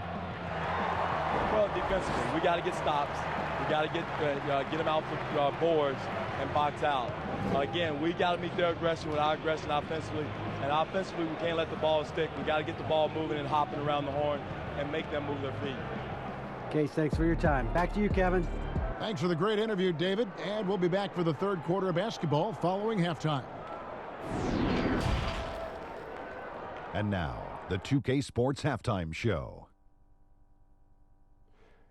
[SPEAKER 8] Well, defensively, we got to get stops. We got to get them out the boards and box out. Again, we got to meet their aggression with our aggression offensively. And offensively, we can't let the ball stick. We got to get the ball moving and hopping around the horn and make them move their feet.
[SPEAKER 2] Case, thanks for your time. Back to you, Kevin.
[SPEAKER 1] Thanks for the great interview, David. And we'll be back for the third quarter of basketball following halftime.
[SPEAKER 9] And now, the 2K Sports Halftime Show.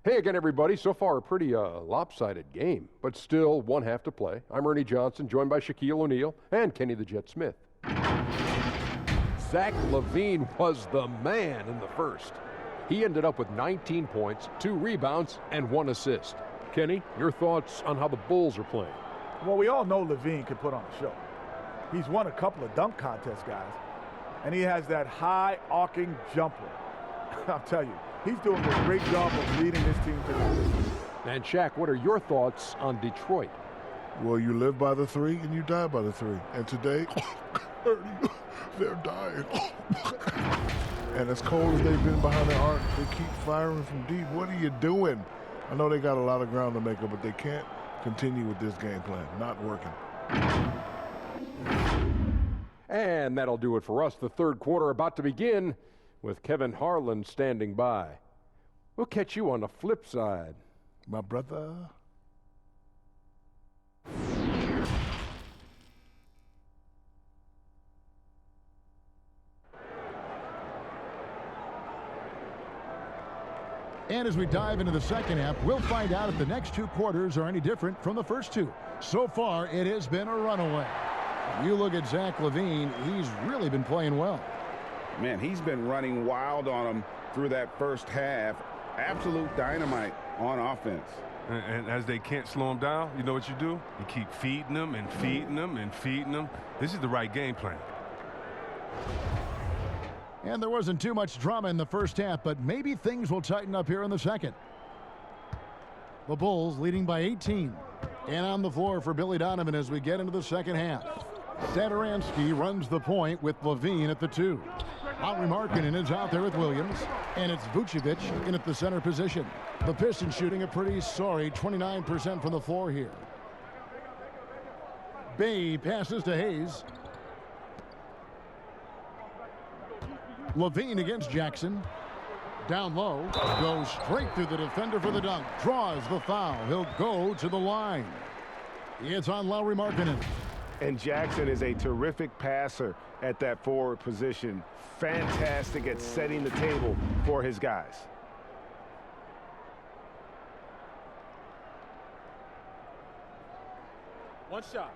[SPEAKER 10] Hey again, everybody. So far, a pretty lopsided game, but still one half to play. I'm Ernie Johnson, joined by Shaquille O'Neal and Kenny the Jet Smith. Zach LaVine was the man in the first. He ended up with 19 points, 2 rebounds, and 1 assist. Kenny, your thoughts on how the Bulls are playing?
[SPEAKER 11] Well, we all know LaVine can put on a show. He's won a couple of dunk contests, guys, and he has that high-arcing jumper. I'll tell you, he's doing a great job of leading his team to the win.
[SPEAKER 10] And Shaq, what are your thoughts on Detroit?
[SPEAKER 12] Well, you live by the 3 and you die by the 3. And today, they're dying. And as cold as they've been behind the arc, they keep firing from deep. What are you doing? I know they got a lot of ground to make up, but they can't continue with this game plan. Not working.
[SPEAKER 10] And that'll do it for us. The third quarter about to begin with Kevin Harlan standing by. We'll catch you on the flip side.
[SPEAKER 12] My brother.
[SPEAKER 1] And as we dive into the second half, we'll find out if the next 2 quarters are any different from the first 2. So far, it has been a runaway. You look at Zach LaVine, he's really been playing well.
[SPEAKER 3] Man, he's been running wild on them through that first half. Absolute dynamite on offense.
[SPEAKER 4] And as they can't slow him down, you know what you do? You keep feeding them and feeding them and feeding them. This is the right game plan.
[SPEAKER 1] And there wasn't too much drama in the first half, but maybe things will tighten up here in the second. The Bulls leading by 18. And on the floor for Billy Donovan as we get into the second half. Satoransky runs the point with LaVine at the 2. Lauri Markkanen is out there with Williams. And it's Vucevic in at the center position. The Pistons shooting a pretty sorry 29% from the floor here. Bay passes to Hayes. LaVine against Jackson. Down low. Goes straight through the defender for the dunk. Draws the foul. He'll go to the line. It's on Lauri Markkanen.
[SPEAKER 6] And Jackson is a terrific passer at that forward position. Fantastic at setting the table for his guys.
[SPEAKER 5] One shot.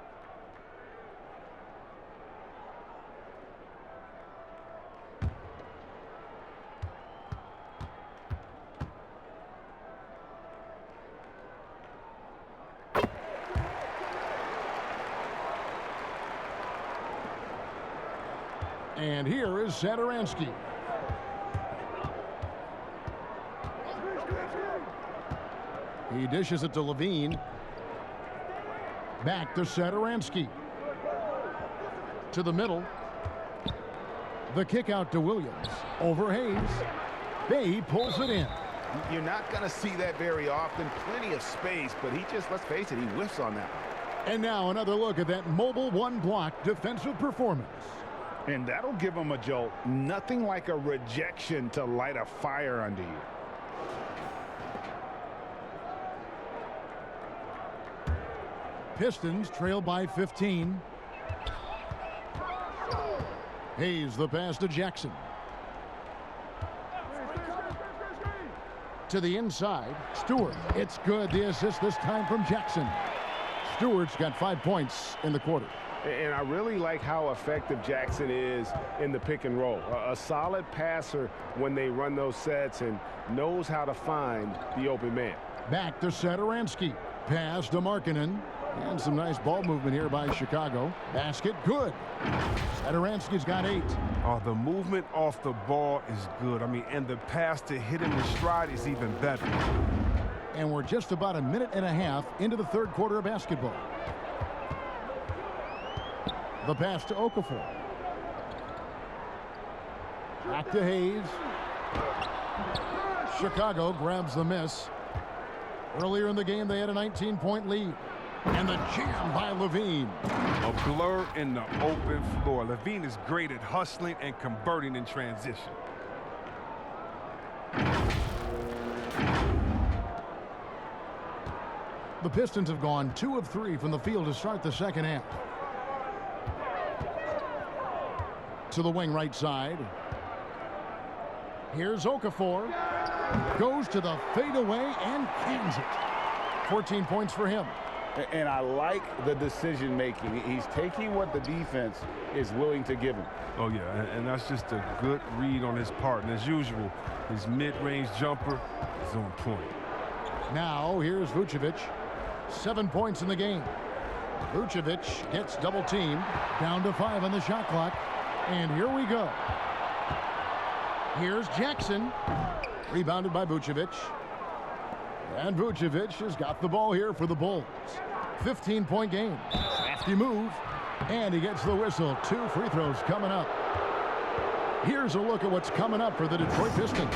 [SPEAKER 1] And here is Satoransky. He dishes it to Levine. Back to Satoransky. To the middle. The kick out to Williams. Over Hayes. Bay pulls it in.
[SPEAKER 6] You're not going to see that very often. Plenty of space, but he just, let's face it, he whiffs on that.
[SPEAKER 1] And now another look at that mobile one-block defensive performance.
[SPEAKER 3] And that'll give him a jolt. Nothing like a rejection to light a fire under you.
[SPEAKER 1] Pistons trail by 15. Hayes the pass to Jackson. To the inside, Stewart. It's good. The assist this time from Jackson. Stewart's got 5 points in the quarter.
[SPEAKER 3] And I really like how effective Jackson is in the pick and roll. A solid passer when they run those sets and knows how to find the open man.
[SPEAKER 1] Back to Satoransky. Pass to Markkanen. And some nice ball movement here by Chicago. Basket good. Satoransky's got 8.
[SPEAKER 4] Oh, the movement off the ball is good. I mean, and the pass to hit him in stride is even better.
[SPEAKER 1] And we're just about a minute and a half into the third quarter of basketball. The pass to Okafor. Back to Hayes. Chicago grabs the miss. Earlier in the game, they had a 19-point lead. And the jam by Levine.
[SPEAKER 4] A blur in the open floor. Levine is great at hustling and converting in transition.
[SPEAKER 1] The Pistons have gone 2 of 3 from the field to start the second half. To the wing right side. Here's Okafor. Goes to the fadeaway and cans it. 14 points for him.
[SPEAKER 3] And I like the decision making. He's taking what the defense is willing to give him.
[SPEAKER 4] Oh, yeah, and that's just a good read on his part. And as usual, his mid-range jumper is on point.
[SPEAKER 1] Now, here's Vucevic. 7 points in the game. Vucevic gets double-teamed. Down to 5 on the shot clock. And here we go. Here's Jackson. Rebounded by Vucevic. And Vucevic has got the ball here for the Bulls. 15-point game. Crafty move. And he gets the whistle. 2 free throws coming up. Here's a look at what's coming up for the Detroit Pistons.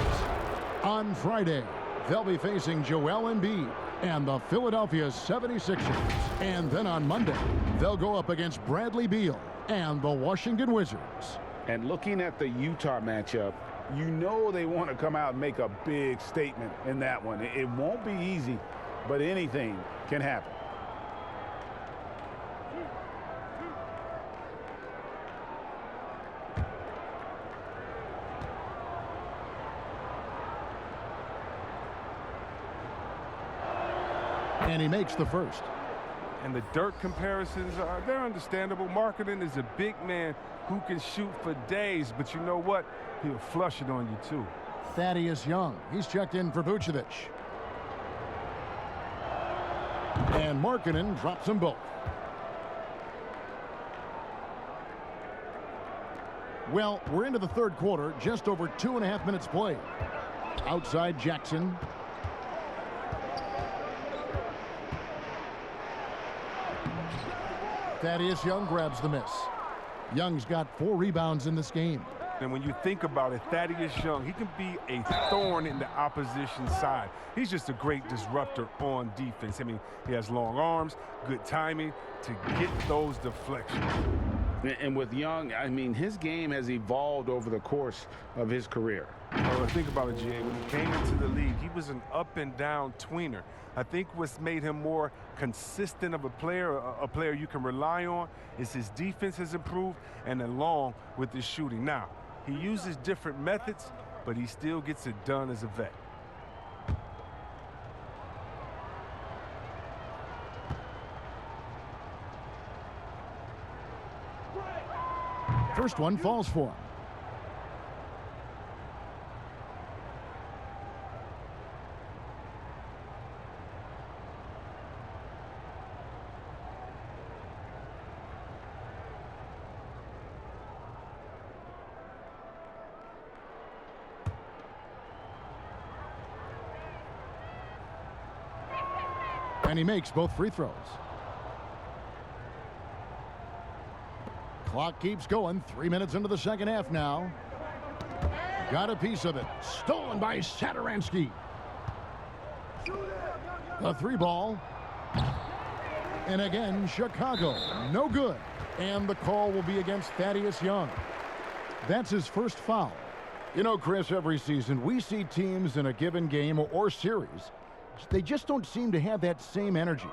[SPEAKER 1] On Friday, they'll be facing Joel Embiid and the Philadelphia 76ers. And then on Monday, they'll go up against Bradley Beal and the Washington Wizards.
[SPEAKER 3] And looking at the Utah matchup, you know they want to come out and make a big statement in that one. It won't be easy, but anything can happen.
[SPEAKER 1] And he makes the first.
[SPEAKER 4] And the Dirk comparisons, they're understandable. Markkanen is a big man who can shoot for days, but you know what? He'll flush it on you, too.
[SPEAKER 1] Thaddeus Young, he's checked in for Vucevic. And Markkanen drops them both. Well, we're into the third quarter, just over 2.5 minutes played. Outside Jackson. Thaddeus Young grabs the miss. Young's got 4 rebounds in this game.
[SPEAKER 4] And when you think about it, Thaddeus Young, he can be a thorn in the opposition side. He's just a great disruptor on defense. I mean, he has long arms, good timing to get those deflections.
[SPEAKER 3] And with Young, I mean, his game has evolved over the course of his career.
[SPEAKER 4] Well, think about it, GA. When he came into the league, he was an up-and-down tweener. I think what's made him more consistent of a player you can rely on, is his defense has improved, and along with his shooting. Now, he uses different methods, but he still gets it done as a vet.
[SPEAKER 1] First one falls for him. And he makes both free throws. Clock keeps going. 3 minutes into the second half now. Got a piece of it. Stolen by Satoransky. The three ball. And again, Chicago. No good. And the call will be against Thaddeus Young. That's his first foul. You know, Chris, every season we see teams in a given game or series, they just don't seem to have that same energy.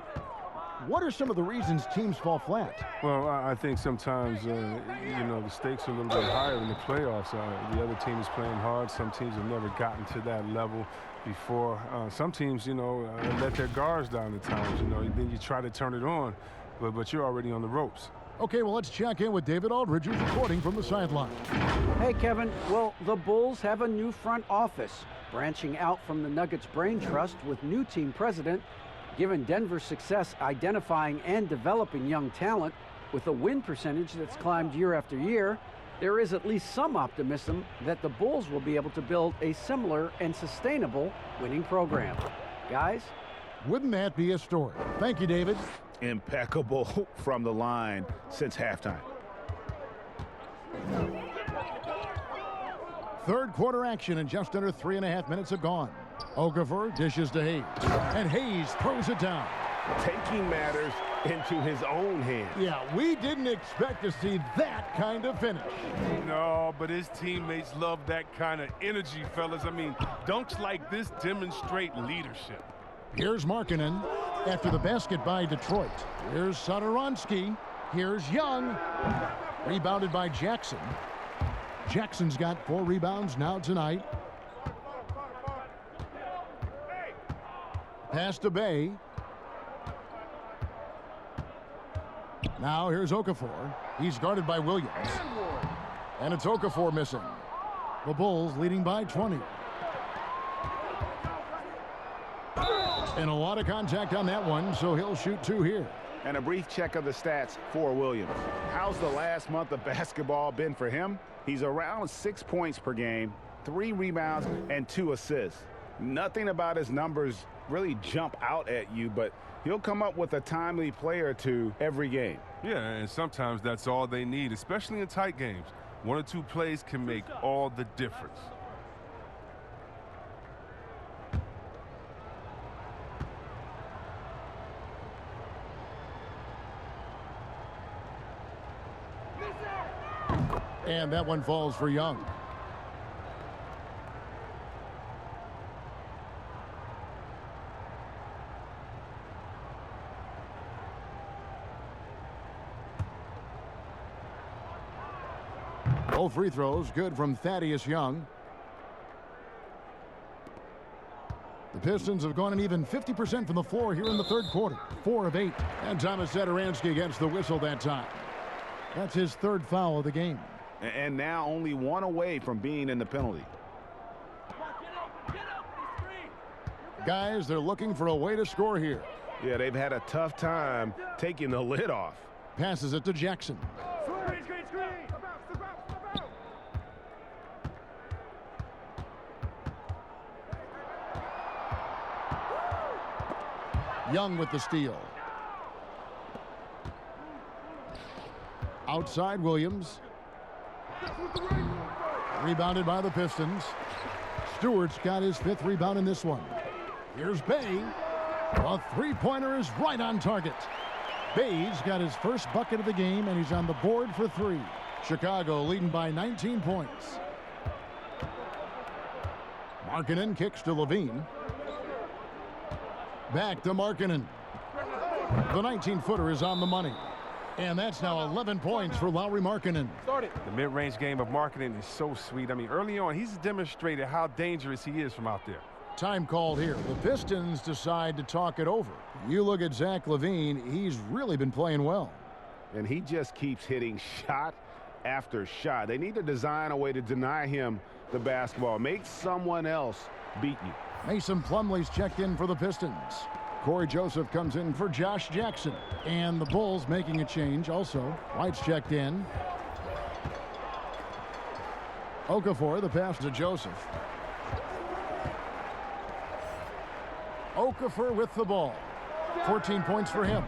[SPEAKER 1] What are some of the reasons teams fall flat?
[SPEAKER 4] Well, I think sometimes, you know, the stakes are a little bit higher in the playoffs. The other team is playing hard. Some teams have never gotten to that level before. Some teams, you know, let their guards down at times. You know, then you try to turn it on, but you're already on the ropes.
[SPEAKER 1] Okay, well, let's check in with David Aldridge, who's reporting from the sideline.
[SPEAKER 2] Hey, Kevin. Well, the Bulls have a new front office, branching out from the Nuggets Brain Trust with new team president. Given Denver's success identifying and developing young talent with a win percentage that's climbed year after year, there is at least some optimism that the Bulls will be able to build a similar and sustainable winning program. Guys?
[SPEAKER 1] Wouldn't that be a story? Thank you, David.
[SPEAKER 6] Impeccable from the line since halftime.
[SPEAKER 1] Third quarter action, and just under 3.5 minutes have gone. Okafor dishes to Hayes, and Hayes throws it down.
[SPEAKER 3] Taking matters into his own hands.
[SPEAKER 1] Yeah, we didn't expect to see that kind of finish.
[SPEAKER 4] No, but his teammates love that kind of energy, fellas. I mean, dunks like this demonstrate leadership.
[SPEAKER 1] Here's Markkanen after the basket by Detroit. Here's Satoransky. Here's Young. Rebounded by Jackson. Jackson's got 4 rebounds now tonight. Pass to Bay. Now here's Okafor. He's guarded by Williams. And it's Okafor missing. The Bulls leading by 20. And a lot of contact on that one, so he'll shoot 2 here.
[SPEAKER 6] And a brief check of the stats for Williams. How's the last month of basketball been for him? He's around 6 points per game, 3 rebounds, and 2 assists. Nothing about his numbers really jump out at you, but he'll come up with a timely play or two every game.
[SPEAKER 4] Yeah, and sometimes that's all they need, especially in tight games. 1 or 2 plays can make all the difference.
[SPEAKER 1] And that one falls for Young. Both free throws good from Thaddeus Young. The Pistons have gone an even 50% from the floor here in the third quarter. 4 of 8. And Thomas Satoransky gets the whistle that time. That's his 3rd foul of the game.
[SPEAKER 6] And now only 1 away from being in the penalty.
[SPEAKER 1] Guys, they're looking for a way to score here.
[SPEAKER 3] Yeah, they've had a tough time taking the lid off.
[SPEAKER 1] Passes it to Jackson. Young with the steal. Outside Williams. Rebounded by the Pistons. Stewart's got his 5th rebound in this one. Here's Bay. A 3-pointer is right on target. Bay's got his first bucket of the game, and he's on the board for 3. Chicago leading by 19 points. Markkanen kicks to Levine. Back to Markkanen. The 19-footer is on the money. And that's now 11 points for Lauri Markkanen.
[SPEAKER 4] The mid-range game of Markkanen is so sweet. I mean, early on, he's demonstrated how dangerous he is from out there.
[SPEAKER 1] Time called here. The Pistons decide to talk it over. You look at Zach LaVine, he's really been playing well.
[SPEAKER 3] And he just keeps hitting shot after shot. They need to design a way to deny him the basketball. Make someone else beat you.
[SPEAKER 1] Mason Plumlee's checked in for the Pistons. Corey Joseph comes in for Josh Jackson. And the Bulls making a change also. White's checked in. Okafor, the pass to Joseph. Okafor with the ball. 14 points for him.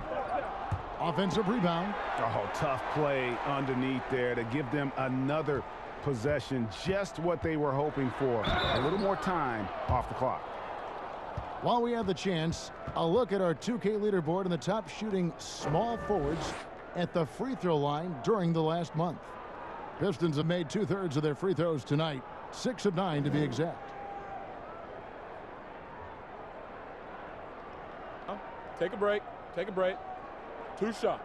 [SPEAKER 1] Offensive rebound.
[SPEAKER 3] Oh, tough play underneath there to give them another possession, just what they were hoping for. A little more time off the clock.
[SPEAKER 1] While we have the chance, a look at our 2K leaderboard and the top shooting small forwards at the free throw line during the last month. Pistons have made 2/3 of their free throws tonight, 6 of 9 to be exact.
[SPEAKER 5] Take a break. Take a break. 2 shots.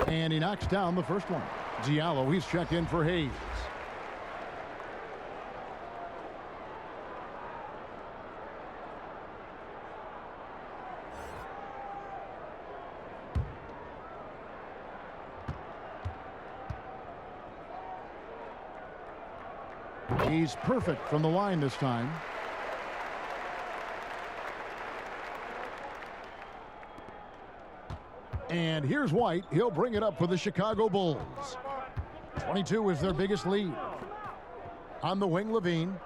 [SPEAKER 1] And he knocks down the first one. Diallo, he's checked in for Hayes. He's perfect from the line this time. And here's White. He'll bring it up for the Chicago Bulls. 22 is their biggest lead. On the wing, Levine.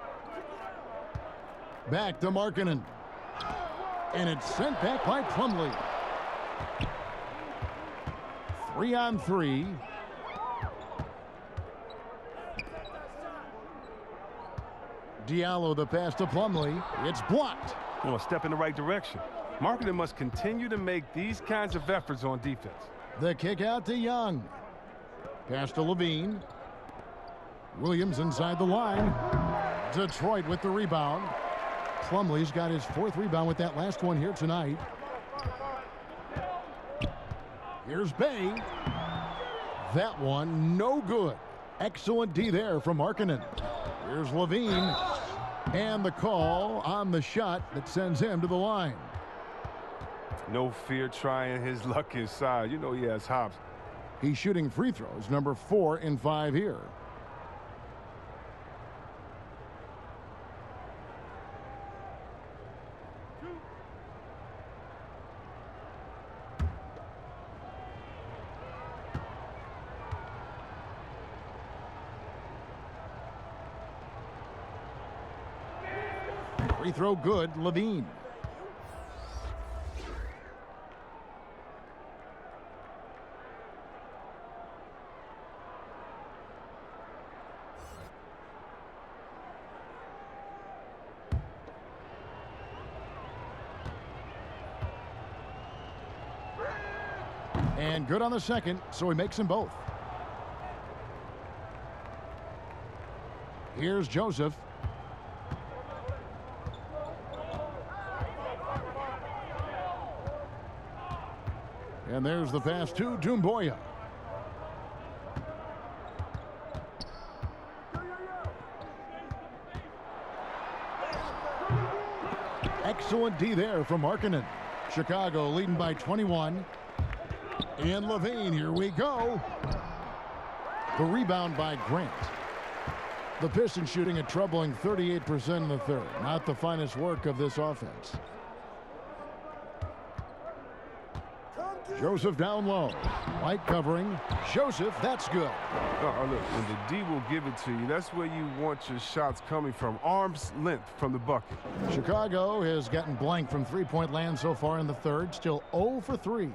[SPEAKER 1] Back to Markkanen. And it's sent back by Plumlee. 3-on-3. Diallo, the pass to Plumlee. It's blocked.
[SPEAKER 4] A step in the right direction. Markkanen must continue to make these kinds of efforts on defense.
[SPEAKER 1] The kick out to Young. Pass to Levine. Williams inside the line. Detroit with the rebound. Plumlee's got his 4th rebound with that last one here tonight. Here's Bay. That one no good. Excellent D there from Markkanen. Here's Levine. And the call on the shot that sends him to the line.
[SPEAKER 4] No fear trying his luck inside. You know he has hops.
[SPEAKER 1] He's shooting free throws, number 4 in 5 here. Free throw good, Levine. And good on the second, so he makes them both. Here's Joseph. And there's the pass to Doumbouya. Excellent D there from Markkanen. Chicago leading by 21. And Levine, here we go. The rebound by Grant. The Pistons shooting a troubling 38% in the third. Not the finest work of this offense. Joseph down low. White covering. Joseph, that's good.
[SPEAKER 4] Oh, look, when the D will give it to you, that's where you want your shots coming from. Arm's length from the bucket.
[SPEAKER 1] Chicago has gotten blank from three-point land so far in the third. Still 0 for 3.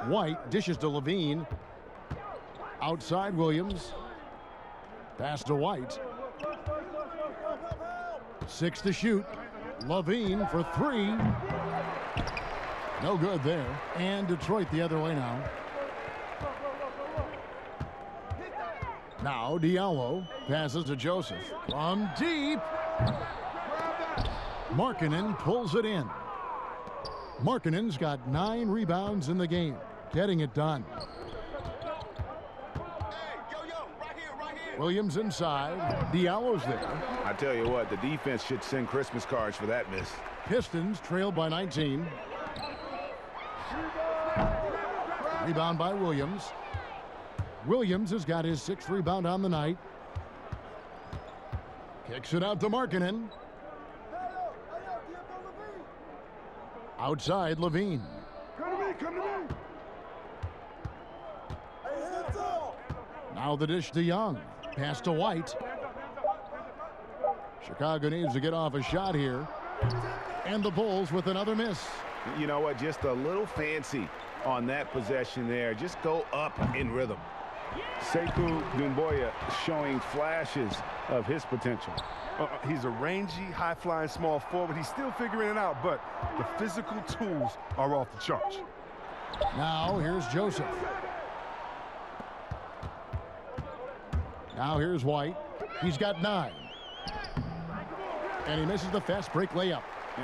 [SPEAKER 1] White dishes to Levine. Outside Williams. Pass to White. 6 to shoot. Levine for 3. No good there. And Detroit the other way now. Now Diallo passes to Joseph. From deep. Markkanen pulls it in. Markkanen's got 9 rebounds in the game. Getting it done. Williams inside. Diallo's there.
[SPEAKER 6] I tell you what, the defense should send Christmas cards for that miss.
[SPEAKER 1] Pistons trail by 19. Rebound by Williams. Williams has got his 6th rebound on the night. Kicks it out to Markkanen. Outside Levine.
[SPEAKER 12] Come to me, come to me.
[SPEAKER 1] Now the dish to Young. Pass to White. Chicago needs to get off a shot here. And the Bulls with another miss.
[SPEAKER 6] You know what? Just a little fancy on that possession there. Just go up in rhythm. Sekou Doumbouya showing flashes of his potential.
[SPEAKER 4] He's a rangy, high-flying small forward. He's still figuring it out, but the physical tools are off the charts.
[SPEAKER 1] Now here's Joseph. Now here's White. He's got 9. And he misses the fast break layup.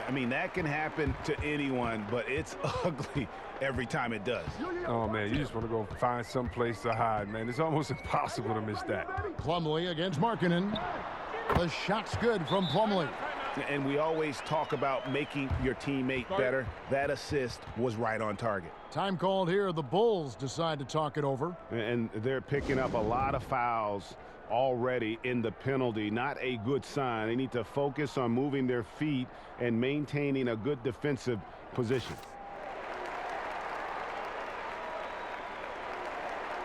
[SPEAKER 6] I mean, that can happen to anyone, but it's ugly every time it does.
[SPEAKER 4] Oh, man, you just want to go find some place to hide, man. It's almost impossible to miss that.
[SPEAKER 1] Plumlee against Markkanen. The shot's good from Plumlee.
[SPEAKER 6] And we always talk about making your teammate better. That assist was right on target.
[SPEAKER 1] Time called here. The Bulls decide to talk it over.
[SPEAKER 6] And they're picking up a lot of fouls already in the penalty. Not a good sign. They need to focus on moving their feet and maintaining a good defensive position.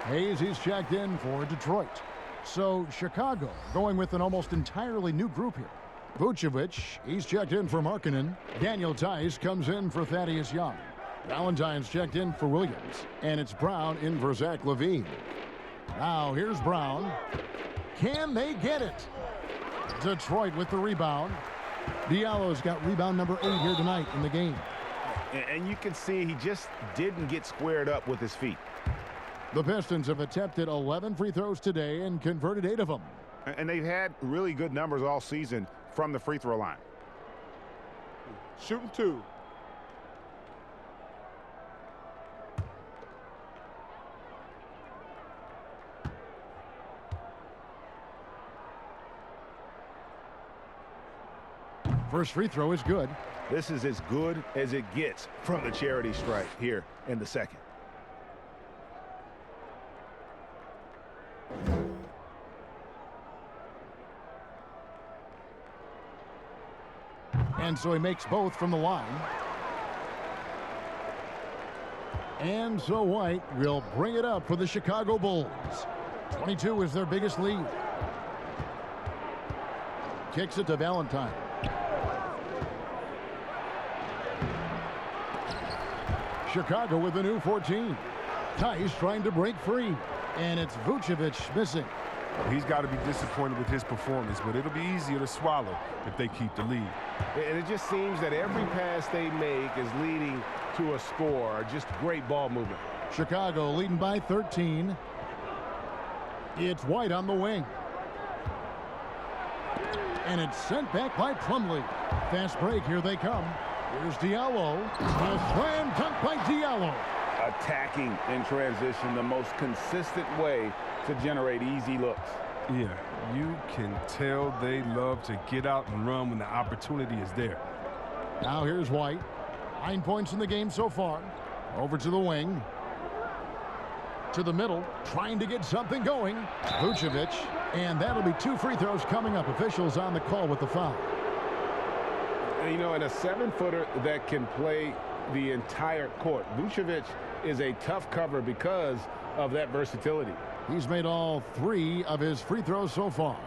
[SPEAKER 1] Hayes, he's checked in for Detroit. So Chicago going with an almost entirely new group here. Vucevic, he's checked in for Markkanen. Daniel Tice comes in for Thaddeus Young. Valentine's checked in for Williams. And it's Brown in for Zach LaVine. Now here's Brown. Can they get it? Detroit with the rebound. Diallo's got rebound number 8 here tonight in the game.
[SPEAKER 6] And you can see he just didn't get squared up with his feet.
[SPEAKER 1] The Pistons have attempted 11 free throws today and converted 8 of them.
[SPEAKER 6] And they've had really good numbers all season from the free throw line.
[SPEAKER 11] Shooting 2.
[SPEAKER 1] First free throw is good.
[SPEAKER 6] This is as good as it gets from the charity stripe here in the second.
[SPEAKER 1] And so he makes both from the line. And so White will bring it up for the Chicago Bulls. 22 is their biggest lead. Kicks it to Valentine. Chicago with a new 14. Tice trying to break free. And it's Vucevic missing.
[SPEAKER 4] He's got to be disappointed with his performance, but it'll be easier to swallow if they keep the lead.
[SPEAKER 6] And it just seems that every pass they make is leading to a score. Just great ball movement.
[SPEAKER 1] Chicago leading by 13. It's White on the wing. And it's sent back by Plumlee. Fast break, here they come. Here's Diallo. A slam dunk by Diallo.
[SPEAKER 6] Attacking in transition, the most consistent way to generate easy looks.
[SPEAKER 4] Yeah, you can tell they love to get out and run when the opportunity is there.
[SPEAKER 1] Now here's White. 9 points in the game so far. Over to the wing. To the middle, trying to get something going. Vucevic, and that'll be 2 free throws coming up. Officials on the call with the foul.
[SPEAKER 6] And, you know, in a 7-footer that can play the entire court, Vucevic is a tough cover because of that versatility.
[SPEAKER 1] He's made all 3 of his free throws so far.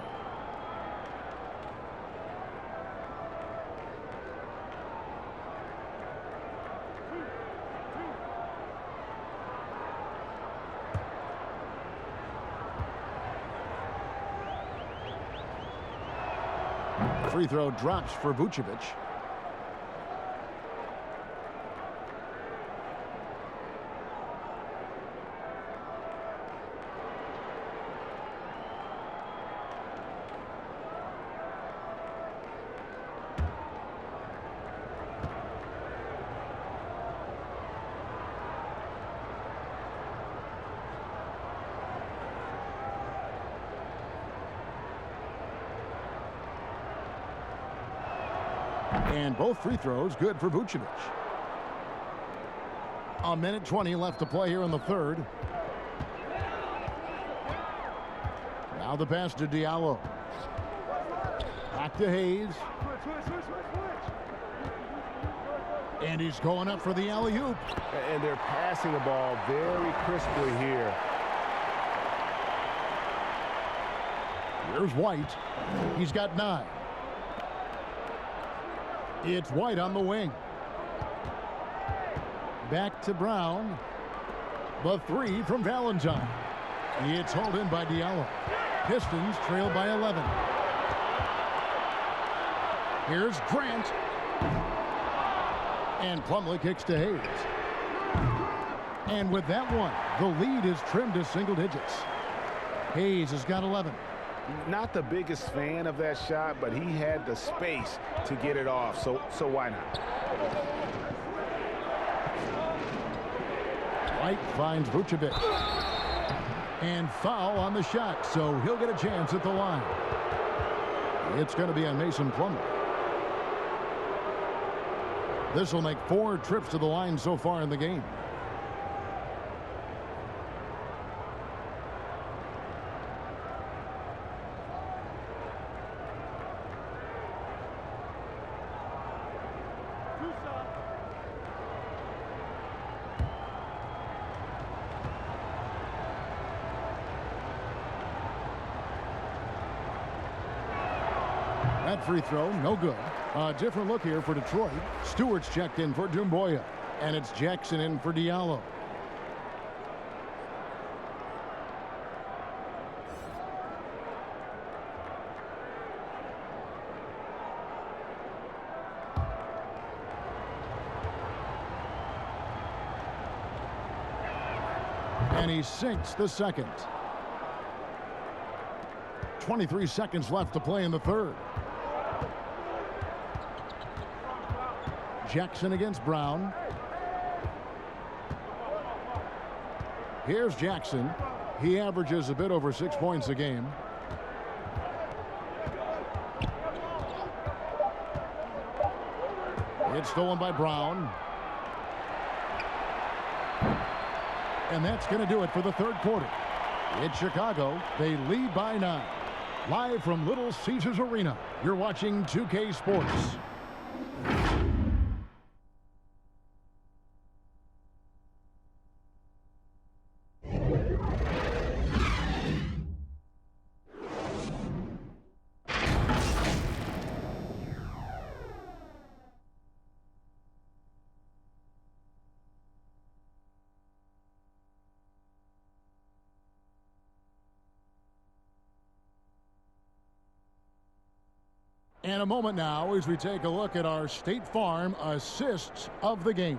[SPEAKER 1] Free throw drops for Vucevic. And both free throws good for Vucevic. 1:20 left to play here in the third. Now the pass to Diallo. Back to Hayes. And he's going up for the alley-oop.
[SPEAKER 6] And they're passing the ball very crisply here.
[SPEAKER 1] Here's White. He's got 9. It's White on the wing. Back to Brown. The 3 from Valentine. It's hauled in by Diallo. Pistons trail by 11. Here's Grant. And Plumlee kicks to Hayes. And with that one, the lead is trimmed to single digits. Hayes has got 11.
[SPEAKER 6] Not the biggest fan of that shot, but he had the space to get it off, so why not?
[SPEAKER 1] White finds Vucevic. And foul on the shot, so he'll get a chance at the line. It's going to be on Mason Plumlee. This will make 4 trips to the line so far in the game. That free throw, no good. A different look here for Detroit. Stewart's checked in for Doumbouya. And it's Jackson in for Diallo. And he sinks the second. 23 seconds left to play in the third. Jackson against Brown. Here's Jackson. He averages a bit over 6 points a game. It's stolen by Brown. And that's going to do it for the third quarter. It's Chicago. They lead by 9. Live from Little Caesars Arena, you're watching 2K Sports. And a moment now as we take a look at our State Farm assists of the game.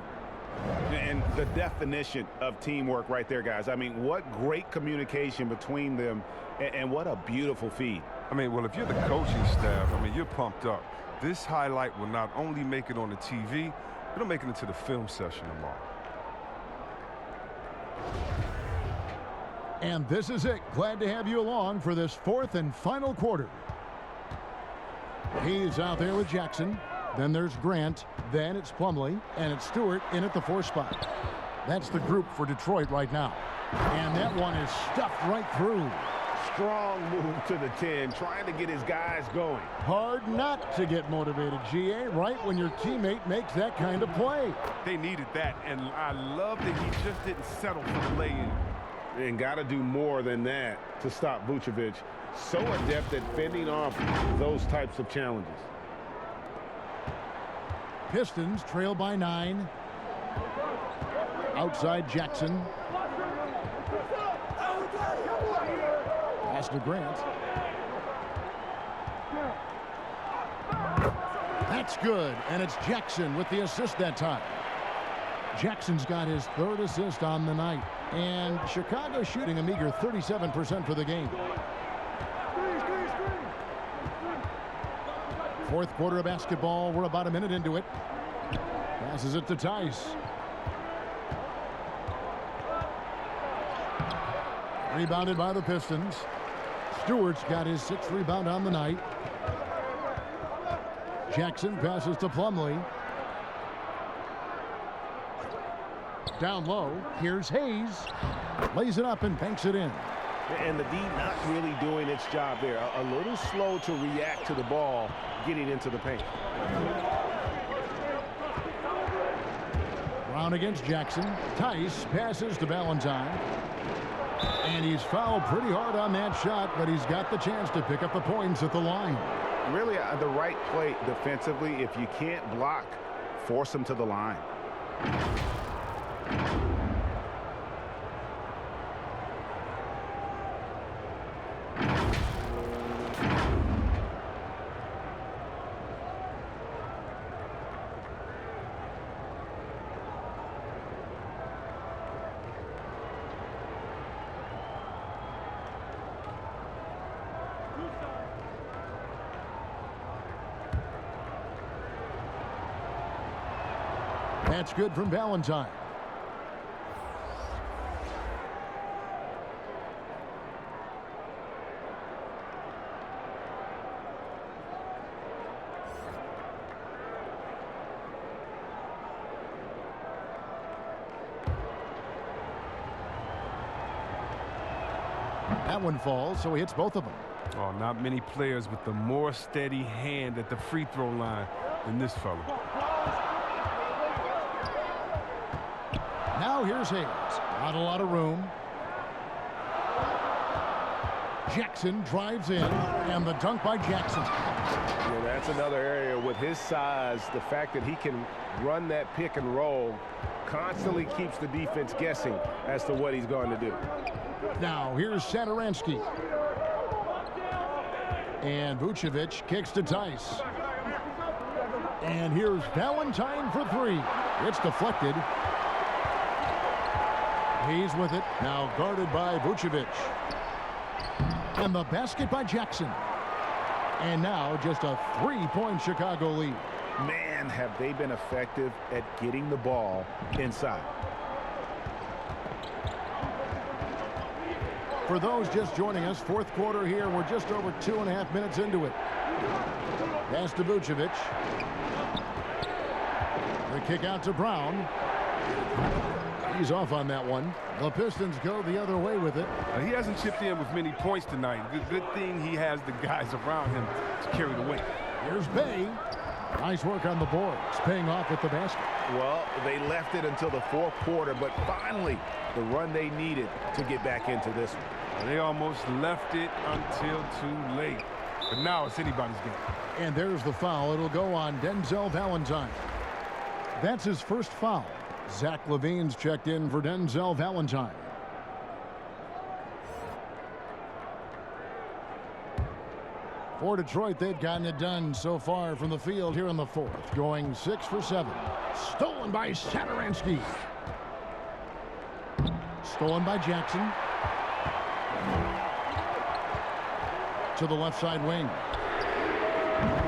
[SPEAKER 6] And the definition of teamwork right there, guys. I mean, what great communication between them, and what a beautiful feed.
[SPEAKER 4] I mean, well, if you're the coaching staff, I mean, you're pumped up. This highlight will not only make it on the TV, it'll make it into the film session tomorrow.
[SPEAKER 1] And this is it. Glad to have you along for this fourth and final quarter. He's out there with Jackson. Then there's Grant. Then it's Plumlee. And it's Stewart in at the 4 spot. That's the group for Detroit right now. And that one is stuffed right through.
[SPEAKER 6] Strong move to the 10, trying to get his guys going.
[SPEAKER 1] Hard not to get motivated, GA, right when your teammate makes that kind of play.
[SPEAKER 4] They needed that, and I love that he just didn't settle for the lay-in.
[SPEAKER 6] And got to do more than that to stop Vucevic. So adept at fending off those types of challenges.
[SPEAKER 1] Pistons trail by 9. Outside Jackson. Pass to Grant. That's good, and it's Jackson with the assist that time. Jackson's got his 3rd assist on the night, and Chicago shooting a meager 37% for the game. 4th quarter of basketball. We're about a minute into it. Passes it to Tice. Rebounded by the Pistons. Stewart's got his 6th rebound on the night. Jackson passes to Plumlee. Down low. Here's Hayes. Lays it up and banks it in.
[SPEAKER 6] And the D not really doing its job there. A little slow to react to the ball getting into the paint.
[SPEAKER 1] Brown against Jackson. Tice passes to Valentine. And he's fouled pretty hard on that shot, but he's got the chance to pick up the points at the line.
[SPEAKER 6] Really the right play defensively. If you can't block, force him to the line.
[SPEAKER 1] That's good from Valentine. That one falls, so he hits both of them.
[SPEAKER 4] Oh, not many players with the more steady hand at the free throw line than this fella.
[SPEAKER 1] Now here's Hayes. Not a lot of room. Jackson drives in, and the dunk by Jackson.
[SPEAKER 13] Yeah, that's another area with his size. The fact that he can run that pick and roll constantly keeps the defense guessing as to what he's going to do.
[SPEAKER 1] Now here's Satoransky. And Vucevic kicks to Tice. And here's Valentine for three. It's deflected. He's with it. Now guarded by Vucevic. And the basket by Jackson. And now just a three-point Chicago lead.
[SPEAKER 6] Man, have they been effective at getting the ball inside.
[SPEAKER 1] For those just joining us, fourth quarter here. We're just over 2.5 minutes into it. Pass to Vucevic. The kick out to Brown. He's off on that one. The Pistons go the other way with it.
[SPEAKER 4] He hasn't chipped in with many points tonight. Good thing he has the guys around him to carry the weight.
[SPEAKER 1] Here's Bay. Nice work on the boards, paying off with the basket.
[SPEAKER 6] Well, they left it until the fourth quarter, but finally the run they needed to get back into this one.
[SPEAKER 4] They almost left it until too late. But now it's anybody's game.
[SPEAKER 1] And there's the foul. It'll go on Denzel Valentine. That's his first foul. Zach LaVine's checked in for Denzel Valentine. For Detroit, they've gotten it done so far from the field here in the fourth, going 6 for 7. Stolen by Satoransky. Stolen by Jackson. To the left side wing.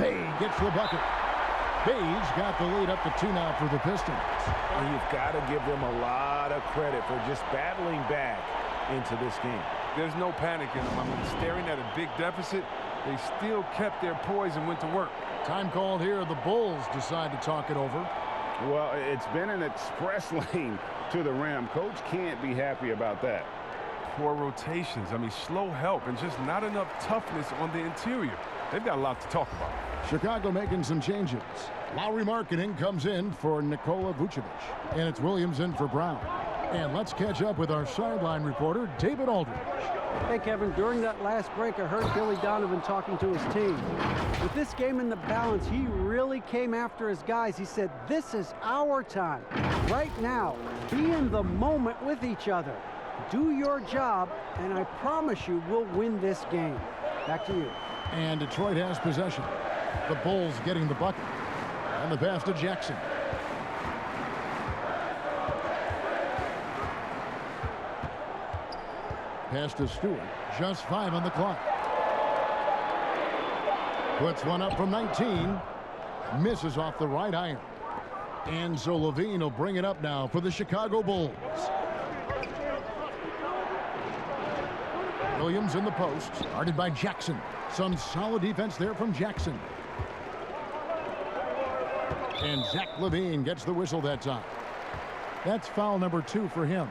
[SPEAKER 1] Bay gets the bucket. Bay's got the lead up to 2 now for the Pistons.
[SPEAKER 6] And you've got to give them a lot of credit for just battling back into this game.
[SPEAKER 4] There's no panic in them. I mean, staring at a big deficit, they still kept their poise and went to work.
[SPEAKER 1] Time called here. The Bulls decide to talk it over.
[SPEAKER 6] Well, it's been an express lane to the rim. Coach can't be happy about that.
[SPEAKER 4] Poor rotations. I mean, slow help and just not enough toughness on the interior. They've got a lot to talk about.
[SPEAKER 1] Chicago making some changes. Lauri Markkanen comes in for Nikola Vucevic. And it's Williams in for Brown. And let's catch up with our sideline reporter, David Aldridge.
[SPEAKER 2] Hey, Kevin, during that last break, I heard Billy Donovan talking to his team. With this game in the balance, he really came after his guys. He said, this is our time. Right now, be in the moment with each other. Do your job, and I promise you we'll win this game. Back to you.
[SPEAKER 1] And Detroit has possession. The Bulls getting the bucket. And the pass to Jackson. Pass to Stewart. Just 5 on the clock. Puts one up from 19. Misses off the right iron. And so LaVine will bring it up now for the Chicago Bulls. Williams in the post. Guarded by Jackson. Some solid defense there from Jackson. And Zach LaVine gets the whistle that time. That's foul number 2 for him.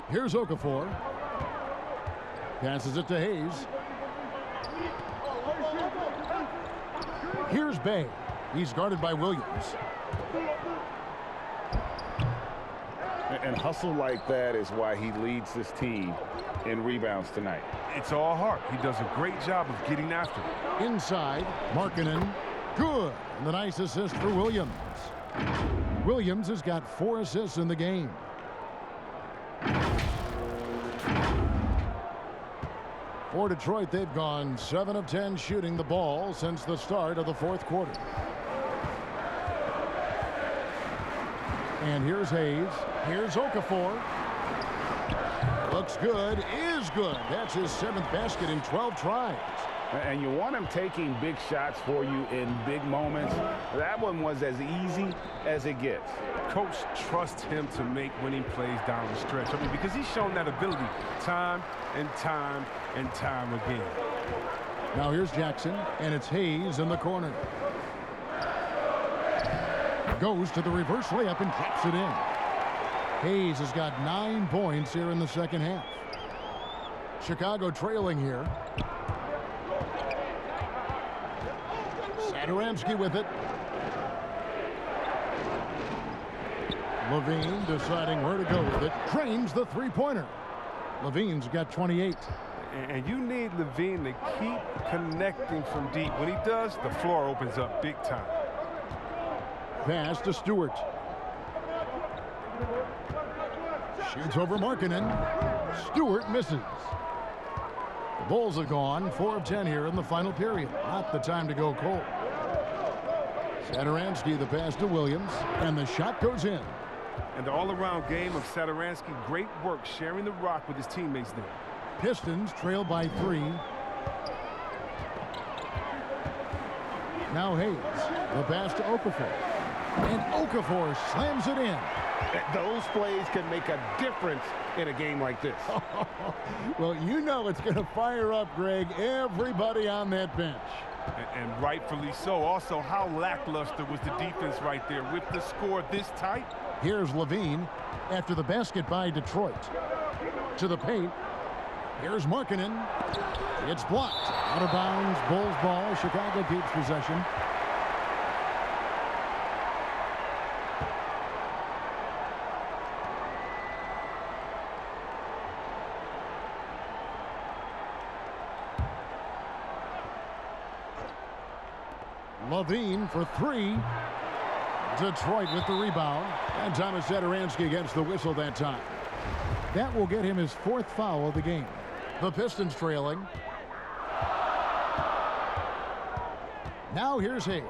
[SPEAKER 1] Here's Okafor. Passes it to Hayes. Here's Bay. He's guarded by Williams.
[SPEAKER 6] And hustle like that is why he leads this team in rebounds tonight.
[SPEAKER 4] It's all heart. He does a great job of getting after it.
[SPEAKER 1] Inside, Markkanen. Good. And the nice assist for Williams. Williams has got 4 assists in the game. For Detroit, they've gone 7 of 10 shooting the ball since the start of the 4th quarter. And here's Hayes. Here's Okafor. Looks good. Is good. That's his 7th basket in 12 tries.
[SPEAKER 6] And you want him taking big shots for you in big moments. That one was as easy as it gets.
[SPEAKER 4] Coach trusts him to make winning plays down the stretch. I mean, because he's shown that ability time and time and time again.
[SPEAKER 1] Now here's Jackson, and it's Hayes in the corner. Goes to the reverse layup and drops it in. Hayes has got 9 points here in the second half. Chicago trailing here. Satoransky with it. Levine deciding where to go with it. Drains the three-pointer. Levine's got 28.
[SPEAKER 4] And you need Levine to keep connecting from deep. When he does, the floor opens up big time.
[SPEAKER 1] Pass to Stewart. Shoots over Markkanen. Stewart misses. The Bulls have gone 4 of 10 here in the final period. Not the time to go cold. Satoransky, the pass to Williams, and the shot goes in.
[SPEAKER 4] And the all-around game of Satoransky, great work sharing the rock with his teammates there.
[SPEAKER 1] Pistons trail by 3. Now Hayes, the pass to Okafor. And Okafor slams it in.
[SPEAKER 13] Those plays can make a difference in a game like this.
[SPEAKER 1] Well, you know it's going to fire up, Greg, everybody on that bench.
[SPEAKER 4] And rightfully so. Also, how lackluster was the defense right there with the score this tight?
[SPEAKER 1] Here's Levine after the basket by Detroit. To the paint. Here's Markkanen. It's blocked. Out of bounds. Bulls ball. Chicago keeps possession. Levine for 3. Detroit with the rebound. And Thomas Satoransky gets the whistle that time. That will get him his 4th foul of the game. The Pistons trailing. Now here's Hayes.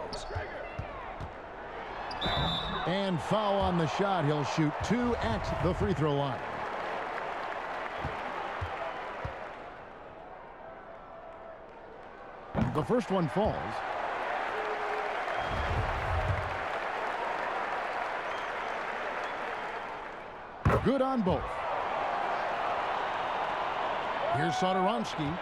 [SPEAKER 1] And foul on the shot. He'll shoot 2 at the free throw line. The first one falls. Good on both. Here's Satoransky.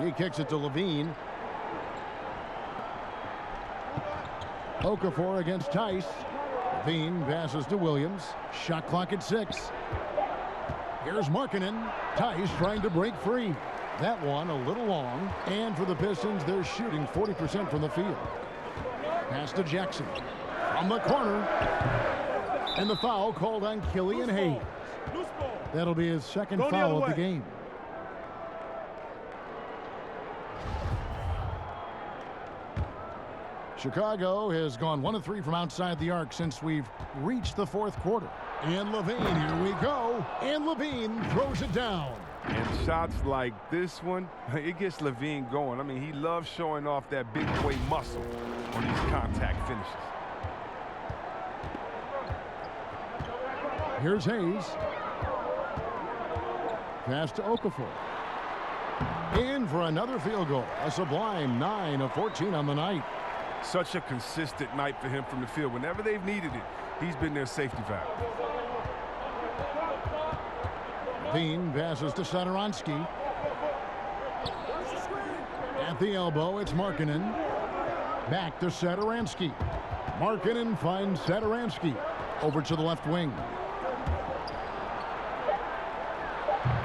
[SPEAKER 1] He kicks it to Levine. Okafor against Tice. Levine passes to Williams. Shot clock at 6. Here's Markkanen. Tice trying to break free. That one a little long. And for the Pistons, they're shooting 40% from the field. Pass to Jackson. From the corner. And the foul called on Killian Hayes. That'll be his 2nd foul of the game. Chicago has gone 1 of 3 from outside the arc since we've reached the 4th quarter. And Levine, here we go. And Levine throws it down.
[SPEAKER 4] And shots like this one, it gets Levine going. I mean, he loves showing off that big boy muscle on these contact finishes.
[SPEAKER 1] Here's Hayes. Pass to Okafor. In for another field goal. A sublime 9 of 14 on the night.
[SPEAKER 4] Such a consistent night for him from the field. Whenever they've needed it, he's been their safety valve.
[SPEAKER 1] Levine passes to Satoransky. At the elbow, it's Markkanen. Back to Satoransky. Markkanen finds Satoransky. Over to the left wing.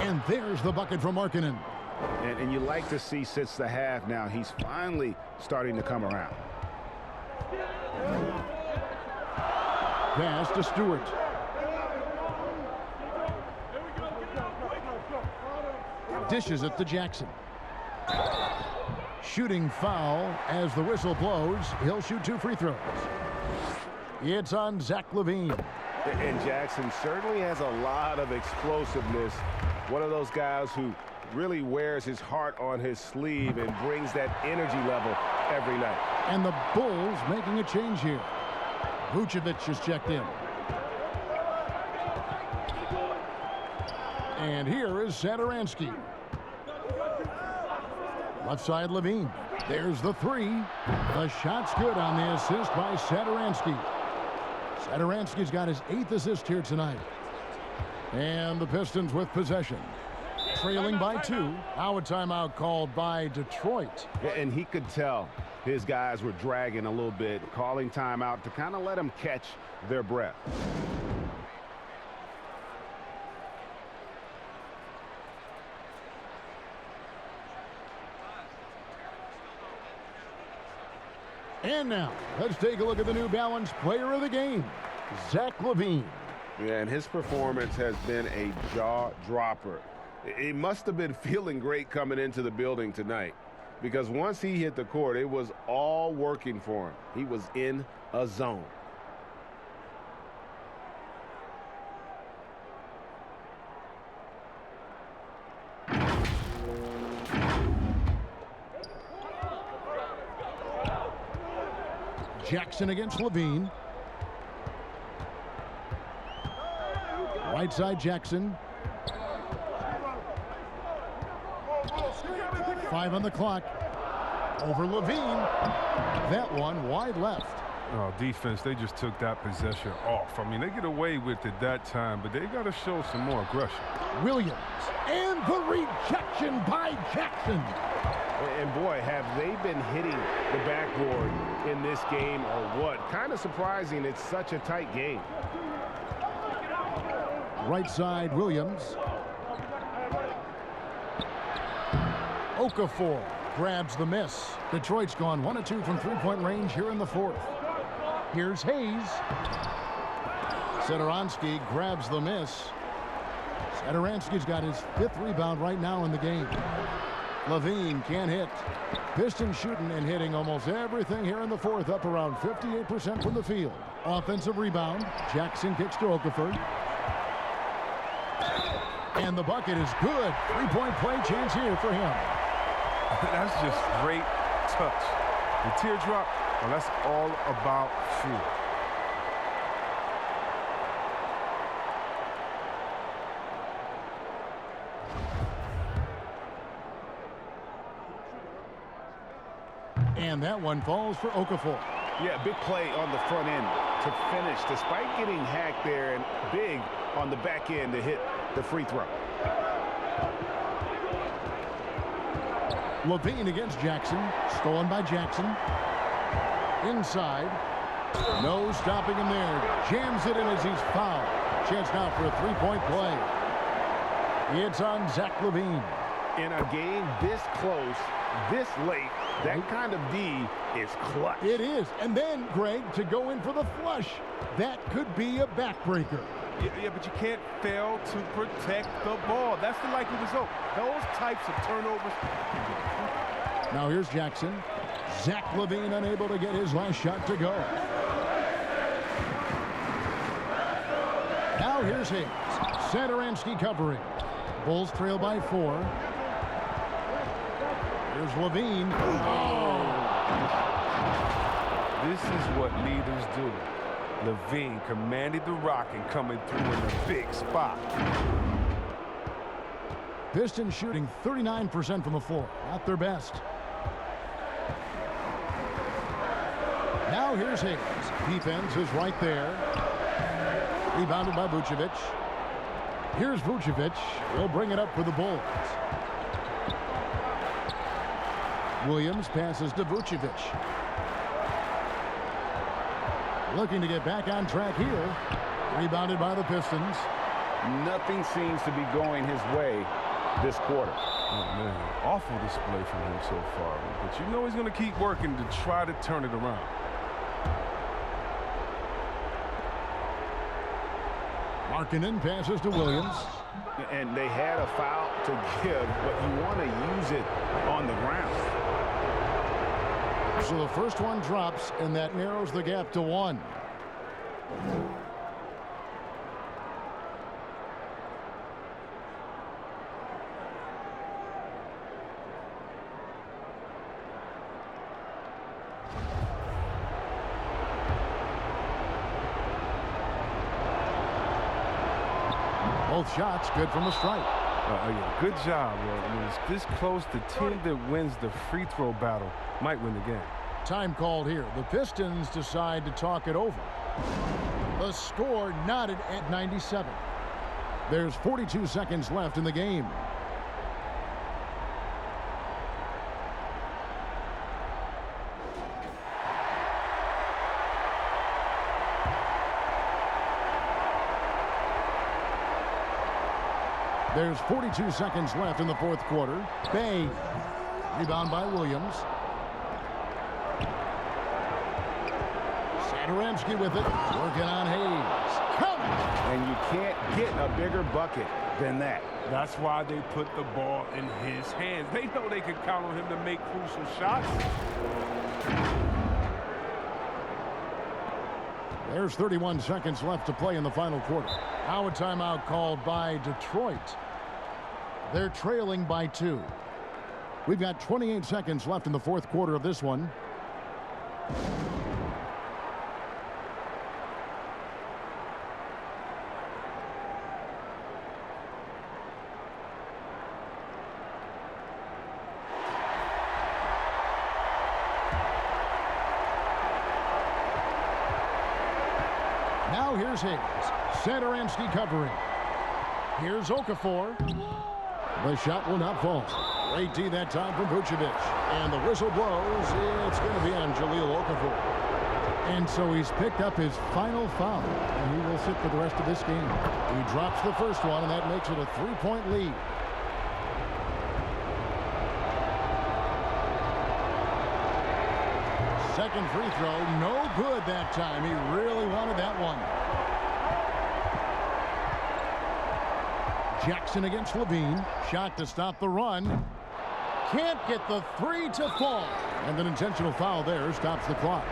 [SPEAKER 1] And there's the bucket from Markkanen.
[SPEAKER 6] And you like to see since the half now, he's finally starting to come around.
[SPEAKER 1] Pass to Stewart. Dishes it to Jackson. Shooting foul as the whistle blows. He'll shoot 2 free throws. It's on Zach LaVine.
[SPEAKER 13] And Jackson certainly has a lot of explosiveness. One of those guys who really wears his heart on his sleeve and brings that energy level every night.
[SPEAKER 1] And the Bulls making a change here. Vucevic is checked in. And here is Satoransky. Left side LaVine. There's the 3. The shot's good on the assist by Satoransky. Satoransky's got his 8th assist here tonight. And the Pistons with possession. Trailing by 2. Now a timeout called by Detroit.
[SPEAKER 6] And he could tell his guys were dragging a little bit, calling timeout to kind of let them catch their breath.
[SPEAKER 1] And now, let's take a look at the New Balance player of the game, Zach LaVine.
[SPEAKER 13] Yeah, and his performance has been a jaw-dropper. He must have been feeling great coming into the building tonight, because once he hit the court, it was all working for him. He was in a zone.
[SPEAKER 1] Jackson against LaVine. Right side Jackson. 5 on the clock. Over LaVine. That one wide left.
[SPEAKER 4] Oh, defense, they just took that possession off. I mean, they get away with it that time, but they got to show some more aggression.
[SPEAKER 1] Williams. And the rejection by Jackson.
[SPEAKER 13] And boy, have they been hitting the backboard in this game or what? Kind of surprising it's such a tight game.
[SPEAKER 1] Right side Williams. Okafor grabs the miss. Detroit's gone 1 of 2 from 3-point range here in the 4th. Here's Hayes. Satoransky grabs the miss. Satoransky's got his 5th rebound right now in the game. LaVine can't hit. Pistons shooting and hitting almost everything here in the 4th, up around 58% from the field. Offensive rebound. Jackson kicks to Okafor. And the bucket is good. 3-point play chance here for him.
[SPEAKER 4] That's just great touch. The teardrop, well, that's all about feel.
[SPEAKER 1] And that one falls for Okafor.
[SPEAKER 6] Yeah, big play on the front end to finish, despite getting hacked there, and big on the back end to hit the free throw.
[SPEAKER 1] LaVine against Jackson. Stolen by Jackson. Inside. No stopping him there. Jams it in as he's fouled. Chance now for a 3-point play. It's on Zach LaVine.
[SPEAKER 6] In a game this close, this late, that kind of D is clutch.
[SPEAKER 1] It is. And then, Greg, to go in for the flush. That could be a backbreaker.
[SPEAKER 4] Yeah, but you can't fail to protect the ball. That's the likely result. Those types of turnovers.
[SPEAKER 1] Now here's Jackson. Zach LaVine unable to get his last shot to go. Now here's Hayes. Satoransky covering. Bulls trail by 4. Here's LaVine.
[SPEAKER 4] Oh. This is what leaders do. LaVine commanded the rock and coming through in a big spot.
[SPEAKER 1] Pistons shooting 39% from the floor. Not their best. Now here's Hayes. Defense is right there. Rebounded by Vucevic. Here's Vucevic. He'll bring it up for the Bulls. Williams passes to Vucevic. Looking to get back on track here. Rebounded by the Pistons.
[SPEAKER 6] Nothing seems to be going his way this quarter.
[SPEAKER 4] Oh, man, awful display from him so far. But you know he's going to keep working to try to turn it around.
[SPEAKER 1] Markkanen passes to Williams.
[SPEAKER 6] And they had a foul to give, but you want to use it on the ground.
[SPEAKER 1] So the first one drops, and that narrows the gap to 1. Both shots good from the strike.
[SPEAKER 4] Yeah, good job. I mean, it's this close. The team that wins the free throw battle might win the game.
[SPEAKER 1] Time called here. The Pistons decide to talk it over. The score knotted at 97. There's 42 seconds left in the game. There's 42 seconds left in the fourth quarter. Bang. Rebound by Williams. Satoransky with it. Working on Hayes. Coming.
[SPEAKER 6] And you can't get a bigger bucket than that.
[SPEAKER 4] That's why they put the ball in his hands. They know they can count on him to make crucial shots.
[SPEAKER 1] There's 31 seconds left to play in the final quarter. Now a timeout called by Detroit. They're trailing by 2. We've got 28 seconds left in the fourth quarter of this one. Now here's Hayes. Satoransky covering. Here's Okafor. The shot will not fall. Great D that time from Vucevic. And the whistle blows. It's going to be on Jahlil Okafor. And so he's picked up his final foul. And he will sit for the rest of this game. He drops the first one, and that makes it a 3-point lead. Second free throw, no good that time. He really wanted that one. Jackson against Levine. Shot to stop the run. Can't get the 3 to fall. And an intentional foul there stops the clock.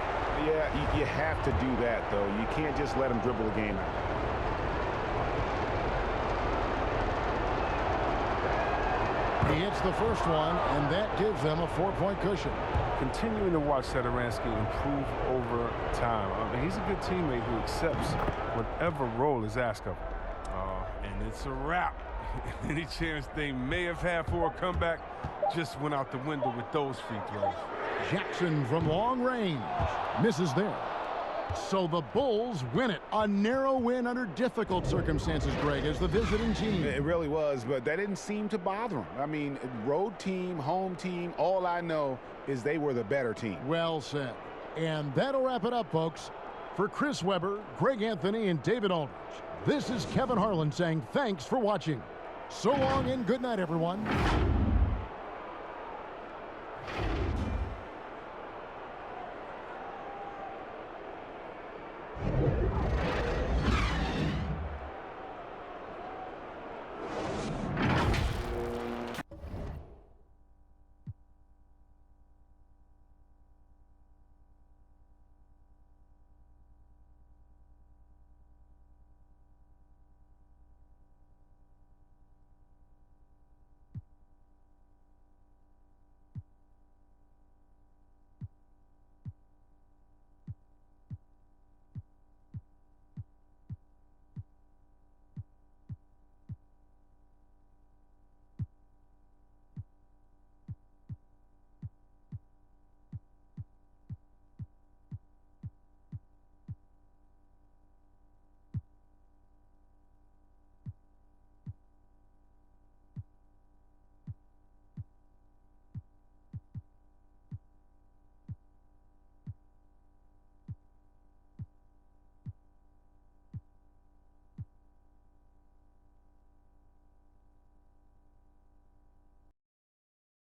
[SPEAKER 6] Yeah, you have to do that, though. You can't just let him dribble the game out.
[SPEAKER 1] He hits the first one, and that gives them a 4-point cushion.
[SPEAKER 4] Continuing to watch Satoransky improve over time. I mean, he's a good teammate who accepts whatever role is asked of him. And it's a wrap. Any chance they may have had for a comeback just went out the window with those free throws.
[SPEAKER 1] Jackson from long range misses there. So the Bulls win it. A narrow win under difficult circumstances, Greg, as the visiting team.
[SPEAKER 6] It really was, but that didn't seem to bother them. I mean, road team, home team, all I know is they were the better team.
[SPEAKER 1] Well said. And that'll wrap it up, folks. For Chris Webber, Greg Anthony, and David Aldridge, this is Kevin Harlan saying thanks for watching. So long and good night, everyone.